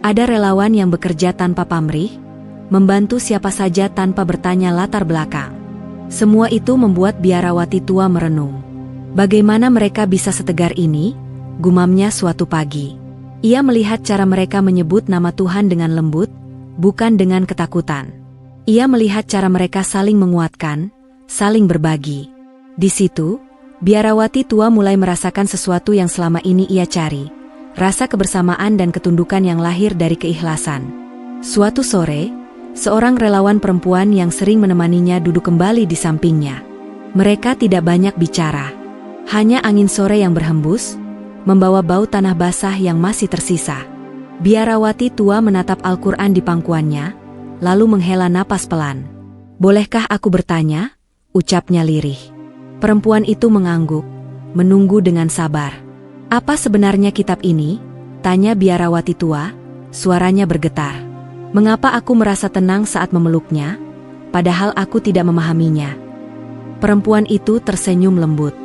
Ada relawan yang bekerja tanpa pamrih, membantu siapa saja tanpa bertanya latar belakang. Semua itu membuat biarawati tua merenung. Bagaimana mereka bisa setegar ini? Gumamnya suatu pagi. Ia melihat cara mereka menyebut nama Tuhan dengan lembut, bukan dengan ketakutan. Ia melihat cara mereka saling menguatkan, saling berbagi. Di situ, biarawati tua mulai merasakan sesuatu yang selama ini ia cari, rasa kebersamaan dan ketundukan yang lahir dari keikhlasan. Suatu sore, seorang relawan perempuan yang sering menemaninya duduk kembali di sampingnya. Mereka tidak banyak bicara. Hanya angin sore yang berhembus, membawa bau tanah basah yang masih tersisa. Biarawati tua menatap Al-Quran di pangkuannya, lalu menghela napas pelan. "Bolehkah aku bertanya?" ucapnya lirih. Perempuan itu mengangguk, menunggu dengan sabar. "Apa sebenarnya kitab ini?" tanya biarawati tua, suaranya bergetar. "Mengapa aku merasa tenang saat memeluknya, padahal aku tidak memahaminya?" Perempuan itu tersenyum lembut.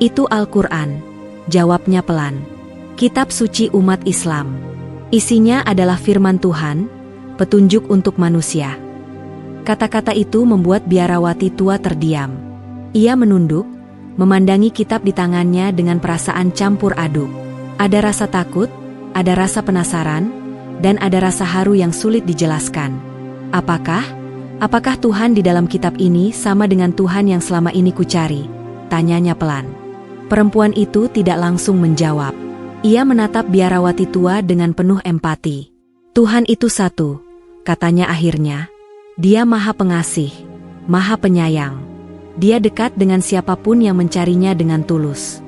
"Itu Al-Quran," jawabnya pelan. "Kitab suci umat Islam. Isinya adalah firman Tuhan, petunjuk untuk manusia." Kata-kata itu membuat biarawati tua terdiam. Ia menunduk, memandangi kitab di tangannya dengan perasaan campur aduk. Ada rasa takut, ada rasa penasaran, dan ada rasa haru yang sulit dijelaskan. Apakah Tuhan di dalam kitab ini sama dengan Tuhan yang selama ini kucari? Tanyanya pelan. Perempuan itu tidak langsung menjawab. Ia menatap biarawati tua dengan penuh empati. "Tuhan itu satu," katanya akhirnya. "Dia maha pengasih, maha penyayang. Dia dekat dengan siapapun yang mencarinya dengan tulus."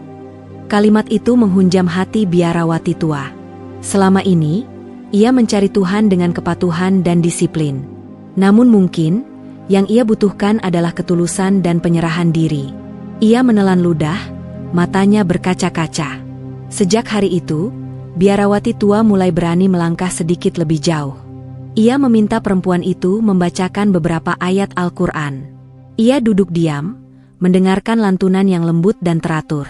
Kalimat itu menghunjam hati biarawati tua. Selama ini, ia mencari Tuhan dengan kepatuhan dan disiplin. Namun mungkin, yang ia butuhkan adalah ketulusan dan penyerahan diri. Ia menelan ludah, matanya berkaca-kaca. Sejak hari itu, biarawati tua mulai berani melangkah sedikit lebih jauh. Ia meminta perempuan itu membacakan beberapa ayat Al-Quran. Ia duduk diam, mendengarkan lantunan yang lembut dan teratur.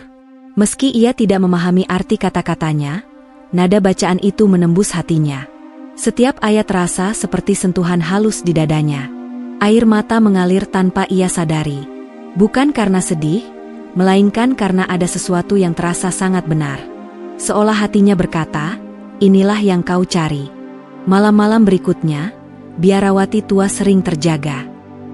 Meski ia tidak memahami arti kata-katanya, nada bacaan itu menembus hatinya. Setiap ayat terasa seperti sentuhan halus di dadanya. Air mata mengalir tanpa ia sadari. Bukan karena sedih, melainkan karena ada sesuatu yang terasa sangat benar. Seolah hatinya berkata, "Inilah yang kau cari." Malam-malam berikutnya, biarawati tua sering terjaga.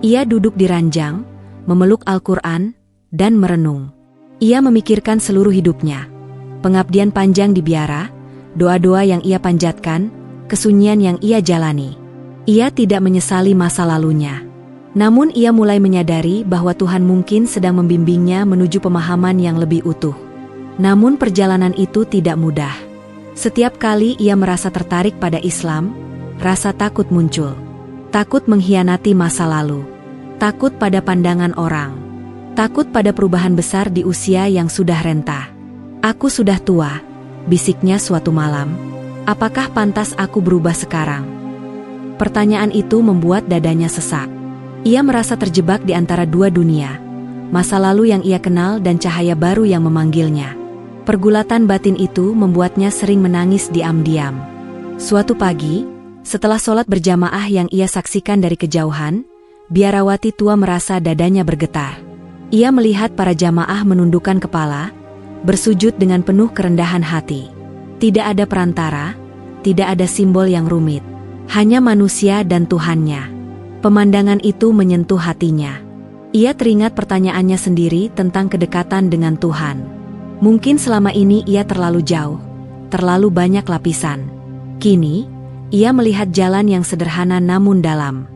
Ia duduk di ranjang, memeluk Al-Quran, dan merenung. Ia memikirkan seluruh hidupnya. Pengabdian panjang di biara, doa-doa yang ia panjatkan, kesunyian yang ia jalani. Ia tidak menyesali masa lalunya. Namun ia mulai menyadari bahwa Tuhan mungkin sedang membimbingnya menuju pemahaman yang lebih utuh. Namun perjalanan itu tidak mudah. Setiap kali ia merasa tertarik pada Islam, rasa takut muncul. Takut mengkhianati masa lalu. Takut pada pandangan orang. Takut pada perubahan besar di usia yang sudah renta. Aku sudah tua, bisiknya suatu malam. Apakah pantas aku berubah sekarang? Pertanyaan itu membuat dadanya sesak. Ia merasa terjebak di antara dua dunia. Masa lalu yang ia kenal dan cahaya baru yang memanggilnya. Pergulatan batin itu membuatnya sering menangis diam-diam. Suatu pagi, setelah sholat berjamaah yang ia saksikan dari kejauhan, biarawati tua merasa dadanya bergetar. Ia melihat para jamaah menundukkan kepala, bersujud dengan penuh kerendahan hati. Tidak ada perantara, tidak ada simbol yang rumit. Hanya manusia dan Tuhannya. Pemandangan itu menyentuh hatinya. Ia teringat pertanyaannya sendiri tentang kedekatan dengan Tuhan. Mungkin selama ini ia terlalu jauh, terlalu banyak lapisan. Kini, ia melihat jalan yang sederhana namun dalam.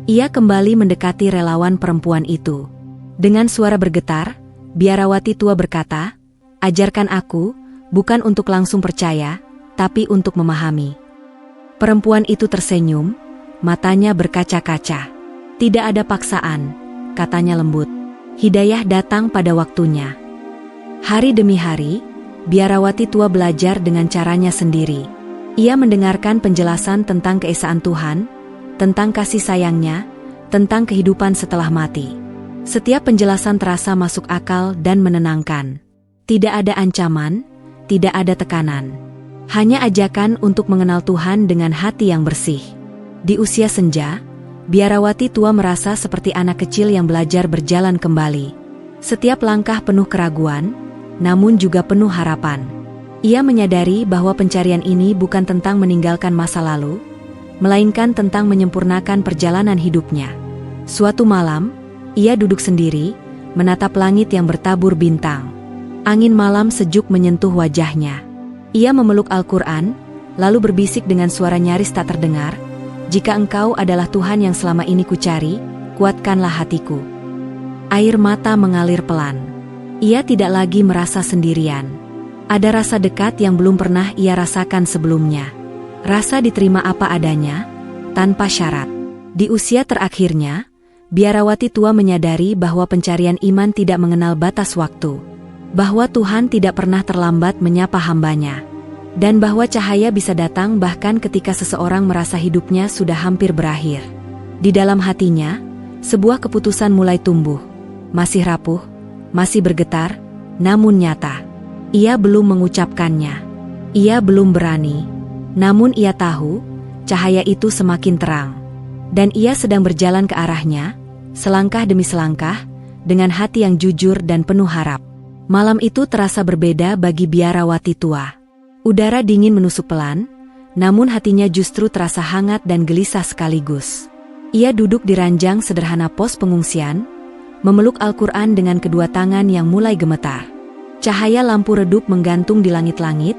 Ia kembali mendekati relawan perempuan itu. Dengan suara bergetar, biarawati tua berkata, "Ajarkan aku, bukan untuk langsung percaya, tapi untuk memahami." Perempuan itu tersenyum, matanya berkaca-kaca. "Tidak ada paksaan," katanya lembut. "Hidayah datang pada waktunya." Hari demi hari, biarawati tua belajar dengan caranya sendiri. Ia mendengarkan penjelasan tentang keesaan Tuhan, tentang kasih sayangnya, tentang kehidupan setelah mati. Setiap penjelasan terasa masuk akal dan menenangkan. Tidak ada ancaman, tidak ada tekanan. Hanya ajakan untuk mengenal Tuhan dengan hati yang bersih. Di usia senja, biarawati tua merasa seperti anak kecil yang belajar berjalan kembali. Setiap langkah penuh keraguan, namun juga penuh harapan. Ia menyadari bahwa pencarian ini bukan tentang meninggalkan masa lalu, melainkan tentang menyempurnakan perjalanan hidupnya. Suatu malam, ia duduk sendiri, menatap langit yang bertabur bintang. Angin malam sejuk menyentuh wajahnya. Ia memeluk Al-Quran, lalu berbisik dengan suara nyaris tak terdengar, "Jika Engkau adalah Tuhan yang selama ini kucari, kuatkanlah hatiku." Air mata mengalir pelan. Ia tidak lagi merasa sendirian. Ada rasa dekat yang belum pernah ia rasakan sebelumnya. Rasa diterima apa adanya, tanpa syarat. Di usia terakhirnya, biarawati tua menyadari bahwa pencarian iman tidak mengenal batas waktu. Bahwa Tuhan tidak pernah terlambat menyapa hambanya. Dan bahwa cahaya bisa datang bahkan ketika seseorang merasa hidupnya sudah hampir berakhir. Di dalam hatinya, sebuah keputusan mulai tumbuh. Masih rapuh, masih bergetar, namun nyata. Ia belum mengucapkannya. Ia belum berani. Namun ia tahu, cahaya itu semakin terang. Dan ia sedang berjalan ke arahnya, selangkah demi selangkah, dengan hati yang jujur dan penuh harap. Malam itu terasa berbeda bagi biarawati tua. Udara dingin menusuk pelan, namun hatinya justru terasa hangat dan gelisah sekaligus. Ia duduk di ranjang sederhana pos pengungsian, memeluk Al-Quran dengan kedua tangan yang mulai gemetar. Cahaya lampu redup menggantung di langit-langit,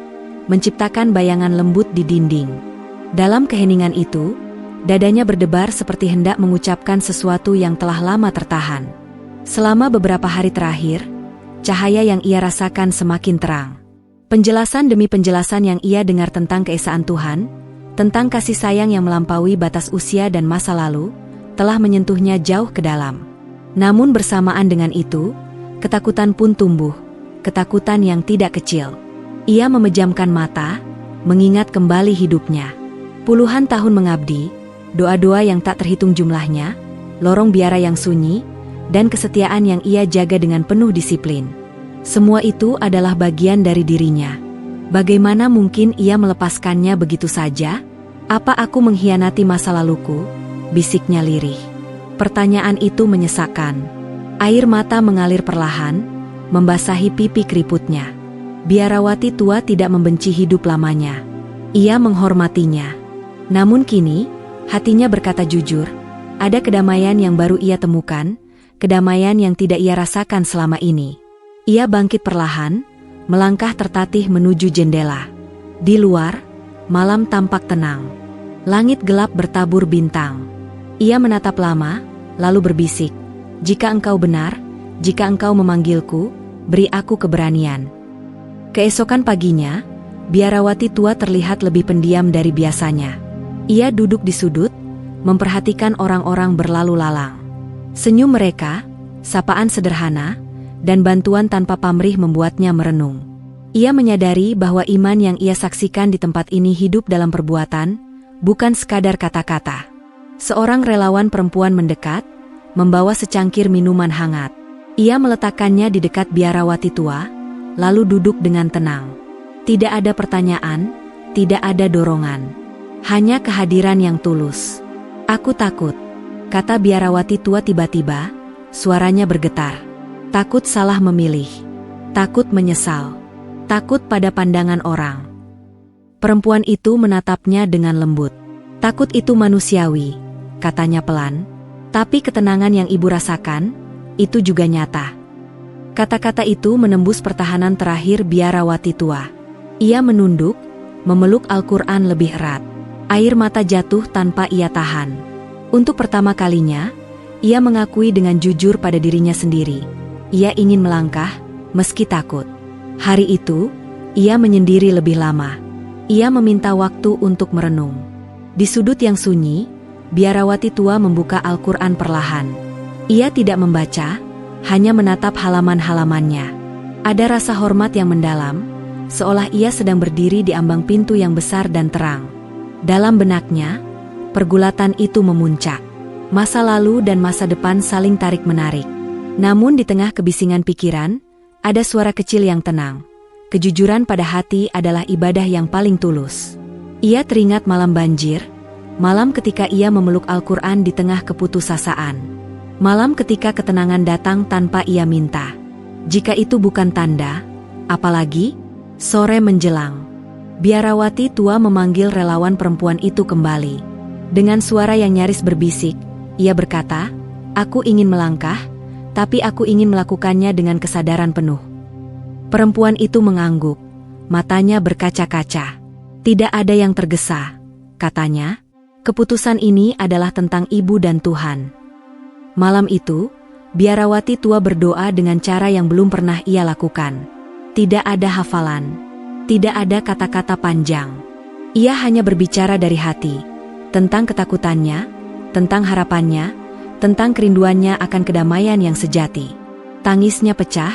menciptakan bayangan lembut di dinding. Dalam keheningan itu, dadanya berdebar seperti hendak mengucapkan sesuatu yang telah lama tertahan. Selama beberapa hari terakhir, cahaya yang ia rasakan semakin terang. Penjelasan demi penjelasan yang ia dengar tentang keesaan Tuhan, tentang kasih sayang yang melampaui batas usia dan masa lalu, telah menyentuhnya jauh ke dalam. Namun bersamaan dengan itu, ketakutan pun tumbuh, ketakutan yang tidak kecil. Ia memejamkan mata, mengingat kembali hidupnya. Puluhan tahun mengabdi, doa-doa yang tak terhitung jumlahnya, lorong biara yang sunyi, dan kesetiaan yang ia jaga dengan penuh disiplin. Semua itu adalah bagian dari dirinya. Bagaimana mungkin ia melepaskannya begitu saja? "Apa aku mengkhianati masa laluku?" bisiknya lirih. Pertanyaan itu menyesakkan. Air mata mengalir perlahan, membasahi pipi keriputnya. Biarawati tua tidak membenci hidup lamanya. Ia menghormatinya. Namun kini, hatinya berkata jujur, ada kedamaian yang baru ia temukan, kedamaian yang tidak ia rasakan selama ini. Ia bangkit perlahan, melangkah tertatih menuju jendela. Di luar, malam tampak tenang. Langit gelap bertabur bintang. Ia menatap lama, lalu berbisik, "Jika engkau benar, jika engkau memanggilku, beri aku keberanian." Keesokan paginya, biarawati tua terlihat lebih pendiam dari biasanya. Ia duduk di sudut, memperhatikan orang-orang berlalu lalang. Senyum mereka, sapaan sederhana, dan bantuan tanpa pamrih membuatnya merenung. Ia menyadari bahwa iman yang ia saksikan di tempat ini hidup dalam perbuatan, bukan sekadar kata-kata. Seorang relawan perempuan mendekat, membawa secangkir minuman hangat. Ia meletakkannya di dekat biarawati tua, lalu duduk dengan tenang. Tidak ada pertanyaan, tidak ada dorongan. Hanya kehadiran yang tulus. "Aku takut," kata biarawati tua tiba-tiba, suaranya bergetar. Takut salah memilih. Takut menyesal. Takut pada pandangan orang. Perempuan itu menatapnya dengan lembut. "Takut itu manusiawi," katanya pelan. "Tapi ketenangan yang ibu rasakan, itu juga nyata." Kata-kata itu menembus pertahanan terakhir biarawati tua. Ia menunduk, memeluk Al-Quran lebih erat. Air mata jatuh tanpa ia tahan. Untuk pertama kalinya, ia mengakui dengan jujur pada dirinya sendiri. Ia ingin melangkah, meski takut. Hari itu, ia menyendiri lebih lama. Ia meminta waktu untuk merenung. Di sudut yang sunyi, biarawati tua membuka Al-Quran perlahan. Ia tidak membaca, hanya menatap halaman-halamannya. Ada rasa hormat yang mendalam, seolah ia sedang berdiri di ambang pintu yang besar dan terang. Dalam benaknya, pergulatan itu memuncak. Masa lalu dan masa depan saling tarik-menarik. Namun di tengah kebisingan pikiran, ada suara kecil yang tenang. Kejujuran pada hati adalah ibadah yang paling tulus. Ia teringat malam banjir, malam ketika ia memeluk Al-Quran di tengah keputusasaan. Malam ketika ketenangan datang tanpa ia minta. Jika itu bukan tanda, apalagi? Sore menjelang. Biarawati tua memanggil relawan perempuan itu kembali. Dengan suara yang nyaris berbisik, ia berkata, "Aku ingin melangkah, tapi aku ingin melakukannya dengan kesadaran penuh." Perempuan itu mengangguk, matanya berkaca-kaca. "Tidak ada yang tergesa," katanya. "Keputusan ini adalah tentang ibu dan Tuhan." Malam itu, biarawati tua berdoa dengan cara yang belum pernah ia lakukan. Tidak ada hafalan, tidak ada kata-kata panjang. Ia hanya berbicara dari hati, tentang ketakutannya, tentang harapannya, tentang kerinduannya akan kedamaian yang sejati. Tangisnya pecah,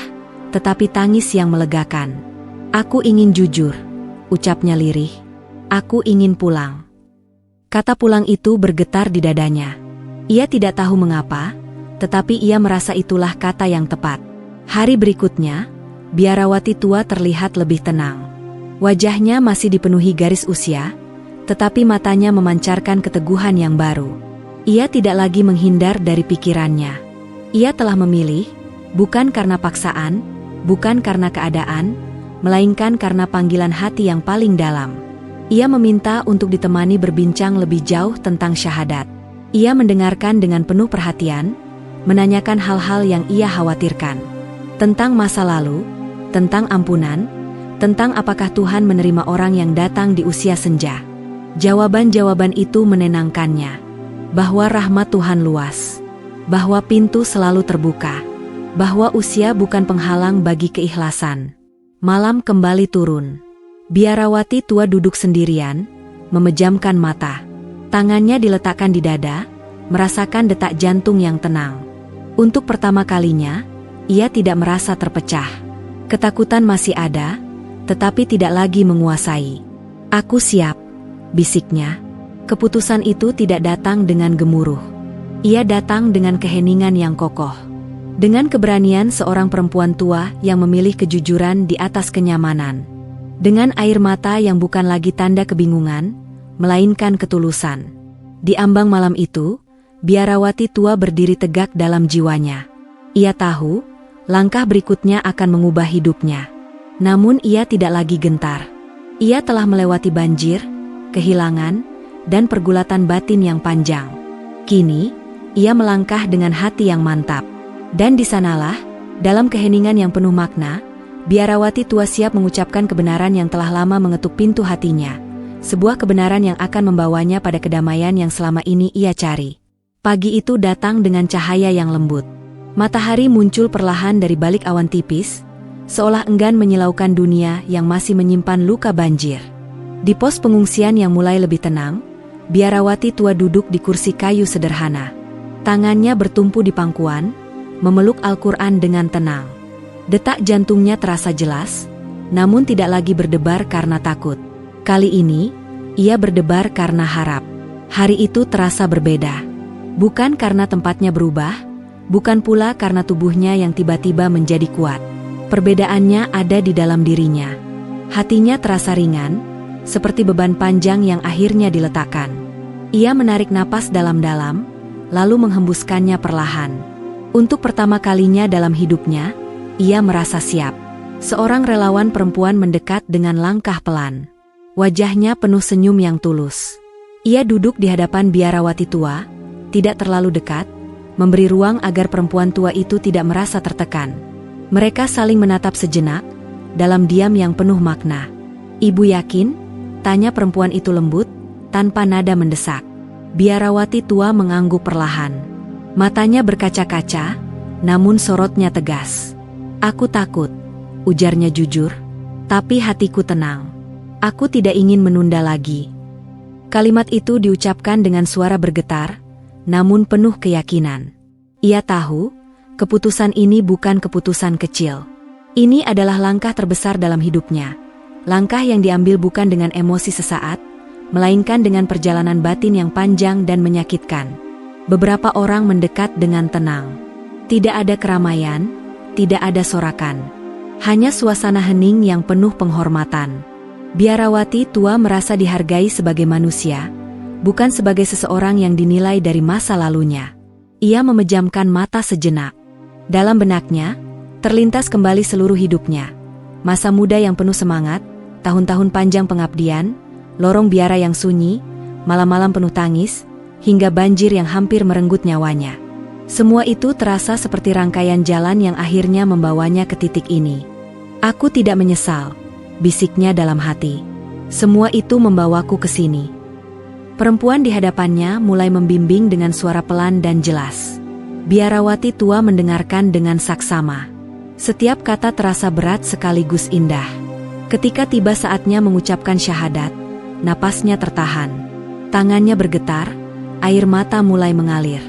tetapi tangis yang melegakan. "Aku ingin jujur," ucapnya lirih. "Aku ingin pulang." Kata pulang itu bergetar di dadanya. Ia tidak tahu mengapa, tetapi ia merasa itulah kata yang tepat. Hari berikutnya, biarawati tua terlihat lebih tenang. Wajahnya masih dipenuhi garis usia, tetapi matanya memancarkan keteguhan yang baru. Ia tidak lagi menghindar dari pikirannya. Ia telah memilih, bukan karena paksaan, bukan karena keadaan, melainkan karena panggilan hati yang paling dalam. Ia meminta untuk ditemani berbincang lebih jauh tentang syahadat. Ia mendengarkan dengan penuh perhatian, menanyakan hal-hal yang ia khawatirkan. Tentang masa lalu, tentang ampunan, tentang apakah Tuhan menerima orang yang datang di usia senja. Jawaban-jawaban itu menenangkannya. Bahwa rahmat Tuhan luas. Bahwa pintu selalu terbuka. Bahwa usia bukan penghalang bagi keikhlasan. Malam kembali turun. Biarawati tua duduk sendirian, memejamkan mata. Tangannya diletakkan di dada, merasakan detak jantung yang tenang. Untuk pertama kalinya, ia tidak merasa terpecah. Ketakutan masih ada, tetapi tidak lagi menguasai. "Aku siap," bisiknya. Keputusan itu tidak datang dengan gemuruh. Ia datang dengan keheningan yang kokoh. Dengan keberanian seorang perempuan tua yang memilih kejujuran di atas kenyamanan. Dengan air mata yang bukan lagi tanda kebingungan, melainkan ketulusan. Di ambang malam itu, biarawati tua berdiri tegak dalam jiwanya. Ia tahu, langkah berikutnya akan mengubah hidupnya. Namun ia tidak lagi gentar. Ia telah melewati banjir, kehilangan, dan pergulatan batin yang panjang. Kini, ia melangkah dengan hati yang mantap. Dan di sanalah, dalam keheningan yang penuh makna, biarawati tua siap mengucapkan kebenaran yang telah lama mengetuk pintu hatinya. Sebuah kebenaran yang akan membawanya pada kedamaian yang selama ini ia cari. Pagi itu datang dengan cahaya yang lembut. Matahari muncul perlahan dari balik awan tipis, seolah enggan menyilaukan dunia yang masih menyimpan luka banjir. Di pos pengungsian yang mulai lebih tenang, biarawati tua duduk di kursi kayu sederhana. Tangannya bertumpu di pangkuan, memeluk Al-Quran dengan tenang. Detak jantungnya terasa jelas, namun tidak lagi berdebar karena takut. Kali ini, ia berdebar karena harap. Hari itu terasa berbeda. Bukan karena tempatnya berubah, bukan pula karena tubuhnya yang tiba-tiba menjadi kuat. Perbedaannya ada di dalam dirinya. Hatinya terasa ringan, seperti beban panjang yang akhirnya diletakkan. Ia menarik napas dalam-dalam, lalu menghembuskannya perlahan. Untuk pertama kalinya dalam hidupnya, ia merasa siap. Seorang relawan perempuan mendekat dengan langkah pelan. Wajahnya penuh senyum yang tulus. Ia duduk di hadapan biarawati tua, tidak terlalu dekat, memberi ruang agar perempuan tua itu tidak merasa tertekan. Mereka saling menatap sejenak, dalam diam yang penuh makna. "Ibu yakin?" tanya perempuan itu lembut, tanpa nada mendesak. Biarawati tua mengangguk perlahan. Matanya berkaca-kaca, namun sorotnya tegas. "Aku takut," ujarnya jujur, "tapi hatiku tenang. Aku tidak ingin menunda lagi." Kalimat itu diucapkan dengan suara bergetar, namun penuh keyakinan. Ia tahu, keputusan ini bukan keputusan kecil. Ini adalah langkah terbesar dalam hidupnya. Langkah yang diambil bukan dengan emosi sesaat, melainkan dengan perjalanan batin yang panjang dan menyakitkan. Beberapa orang mendekat dengan tenang. Tidak ada keramaian, tidak ada sorakan. Hanya suasana hening yang penuh penghormatan. Biarawati tua merasa dihargai sebagai manusia, bukan sebagai seseorang yang dinilai dari masa lalunya. Ia memejamkan mata sejenak. Dalam benaknya, terlintas kembali seluruh hidupnya. Masa muda yang penuh semangat, tahun-tahun panjang pengabdian, lorong biara yang sunyi, malam-malam penuh tangis, hingga banjir yang hampir merenggut nyawanya. Semua itu terasa seperti rangkaian jalan yang akhirnya membawanya ke titik ini. "Aku tidak menyesal," bisiknya dalam hati. "Semua itu membawaku ke sini." Perempuan di hadapannya mulai membimbing dengan suara pelan dan jelas. Biarawati tua mendengarkan dengan saksama. Setiap kata terasa berat sekaligus indah. Ketika tiba saatnya mengucapkan syahadat, napasnya tertahan. Tangannya bergetar, air mata mulai mengalir.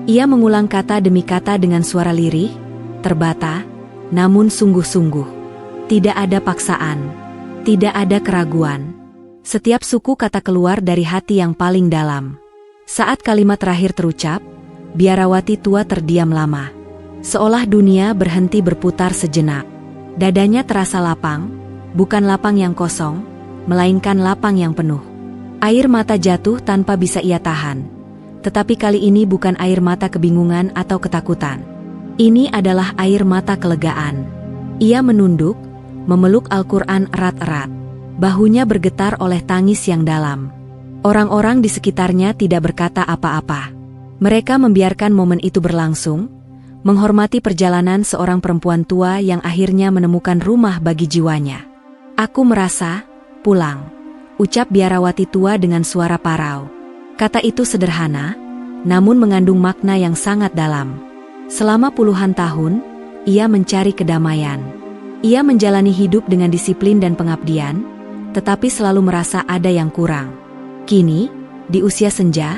Ia mengulang kata demi kata dengan suara lirih, terbata, namun sungguh-sungguh. Tidak ada paksaan, tidak ada keraguan. Setiap suku kata keluar dari hati yang paling dalam. Saat kalimat terakhir terucap, biarawati tua terdiam lama. Seolah dunia berhenti berputar sejenak. Dadanya terasa lapang, bukan lapang yang kosong, melainkan lapang yang penuh. Air mata jatuh tanpa bisa ia tahan. Tetapi kali ini bukan air mata kebingungan atau ketakutan. Ini adalah air mata kelegaan. Ia menunduk, memeluk Al-Quran erat-erat. Bahunya bergetar oleh tangis yang dalam. Orang-orang di sekitarnya tidak berkata apa-apa. Mereka membiarkan momen itu berlangsung, menghormati perjalanan seorang perempuan tua yang akhirnya menemukan rumah bagi jiwanya. "Aku merasa pulang," ucap biarawati tua dengan suara parau. Kata itu sederhana, namun mengandung makna yang sangat dalam. Selama puluhan tahun, ia mencari kedamaian. Ia menjalani hidup dengan disiplin dan pengabdian, tetapi selalu merasa ada yang kurang. Kini, di usia senja,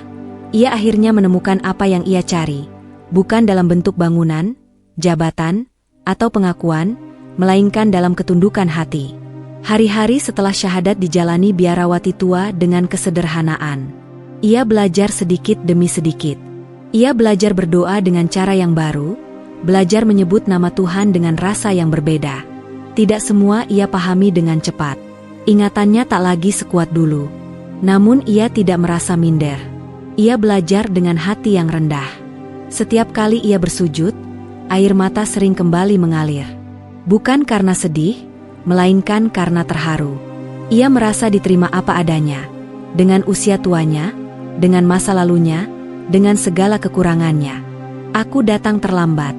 ia akhirnya menemukan apa yang ia cari, bukan dalam bentuk bangunan, jabatan, atau pengakuan, melainkan dalam ketundukan hati. Hari-hari setelah syahadat dijalani biarawati tua dengan kesederhanaan. Ia belajar sedikit demi sedikit. Ia belajar berdoa dengan cara yang baru, belajar menyebut nama Tuhan dengan rasa yang berbeda. Tidak semua ia pahami dengan cepat. Ingatannya tak lagi sekuat dulu. Namun ia tidak merasa minder. Ia belajar dengan hati yang rendah. Setiap kali ia bersujud, air mata sering kembali mengalir. Bukan karena sedih, melainkan karena terharu. Ia merasa diterima apa adanya. Dengan usia tuanya, dengan masa lalunya, dengan segala kekurangannya. "Aku datang terlambat,"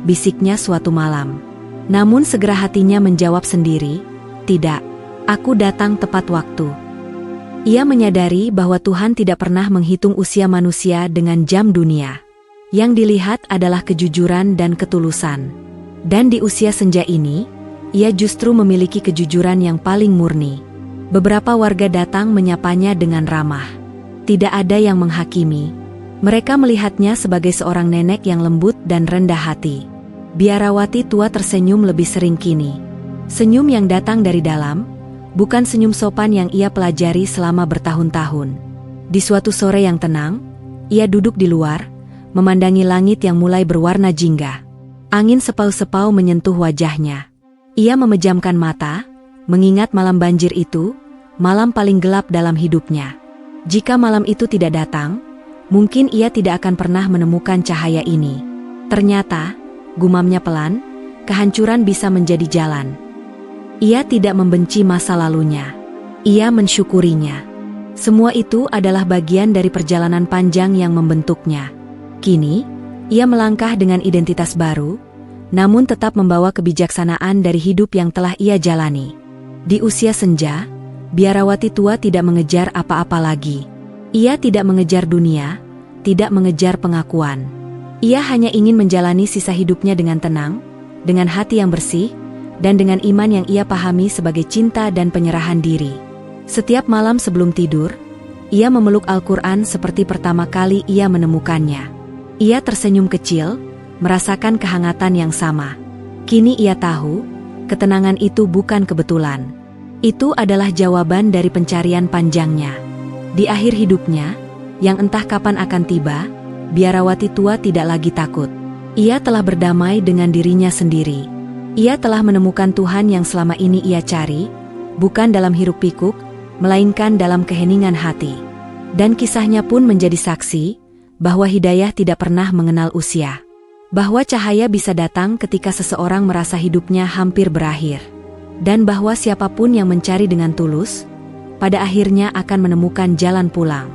bisiknya suatu malam. Namun segera hatinya menjawab sendiri, "Tidak, aku datang tepat waktu." Ia menyadari bahwa Tuhan tidak pernah menghitung usia manusia dengan jam dunia. Yang dilihat adalah kejujuran dan ketulusan. Dan di usia senja ini, ia justru memiliki kejujuran yang paling murni. Beberapa warga datang menyapanya dengan ramah. Tidak ada yang menghakimi. Mereka melihatnya sebagai seorang nenek yang lembut dan rendah hati. Biarawati tua tersenyum lebih sering kini. Senyum yang datang dari dalam, bukan senyum sopan yang ia pelajari selama bertahun-tahun. Di suatu sore yang tenang, ia duduk di luar, memandangi langit yang mulai berwarna jingga. Angin sepau-sepau menyentuh wajahnya. Ia memejamkan mata, mengingat malam banjir itu, malam paling gelap dalam hidupnya. Jika malam itu tidak datang, mungkin ia tidak akan pernah menemukan cahaya ini. Ternyata, gumamnya pelan, kehancuran bisa menjadi jalan. Ia tidak membenci masa lalunya. Ia mensyukurinya. Semua itu adalah bagian dari perjalanan panjang yang membentuknya. Kini, ia melangkah dengan identitas baru, namun tetap membawa kebijaksanaan dari hidup yang telah ia jalani. Di usia senja, Biarawati tua tidak mengejar apa-apa lagi. Ia tidak mengejar dunia, tidak mengejar pengakuan. Ia hanya ingin menjalani sisa hidupnya dengan tenang, dengan hati yang bersih, dan dengan iman yang ia pahami sebagai cinta dan penyerahan diri. Setiap malam sebelum tidur, ia memeluk Al-Quran seperti pertama kali ia menemukannya. Ia tersenyum kecil, merasakan kehangatan yang sama. Kini ia tahu, ketenangan itu bukan kebetulan. Itu adalah jawaban dari pencarian panjangnya. Di akhir hidupnya, yang entah kapan akan tiba, Biarawati tua tidak lagi takut. Ia telah berdamai dengan dirinya sendiri. Ia telah menemukan Tuhan yang selama ini ia cari, bukan dalam hiruk-pikuk, melainkan dalam keheningan hati. Dan kisahnya pun menjadi saksi, bahwa hidayah tidak pernah mengenal usia. Bahwa cahaya bisa datang ketika seseorang merasa hidupnya hampir berakhir. Dan bahwa siapapun yang mencari dengan tulus, pada akhirnya akan menemukan jalan pulang.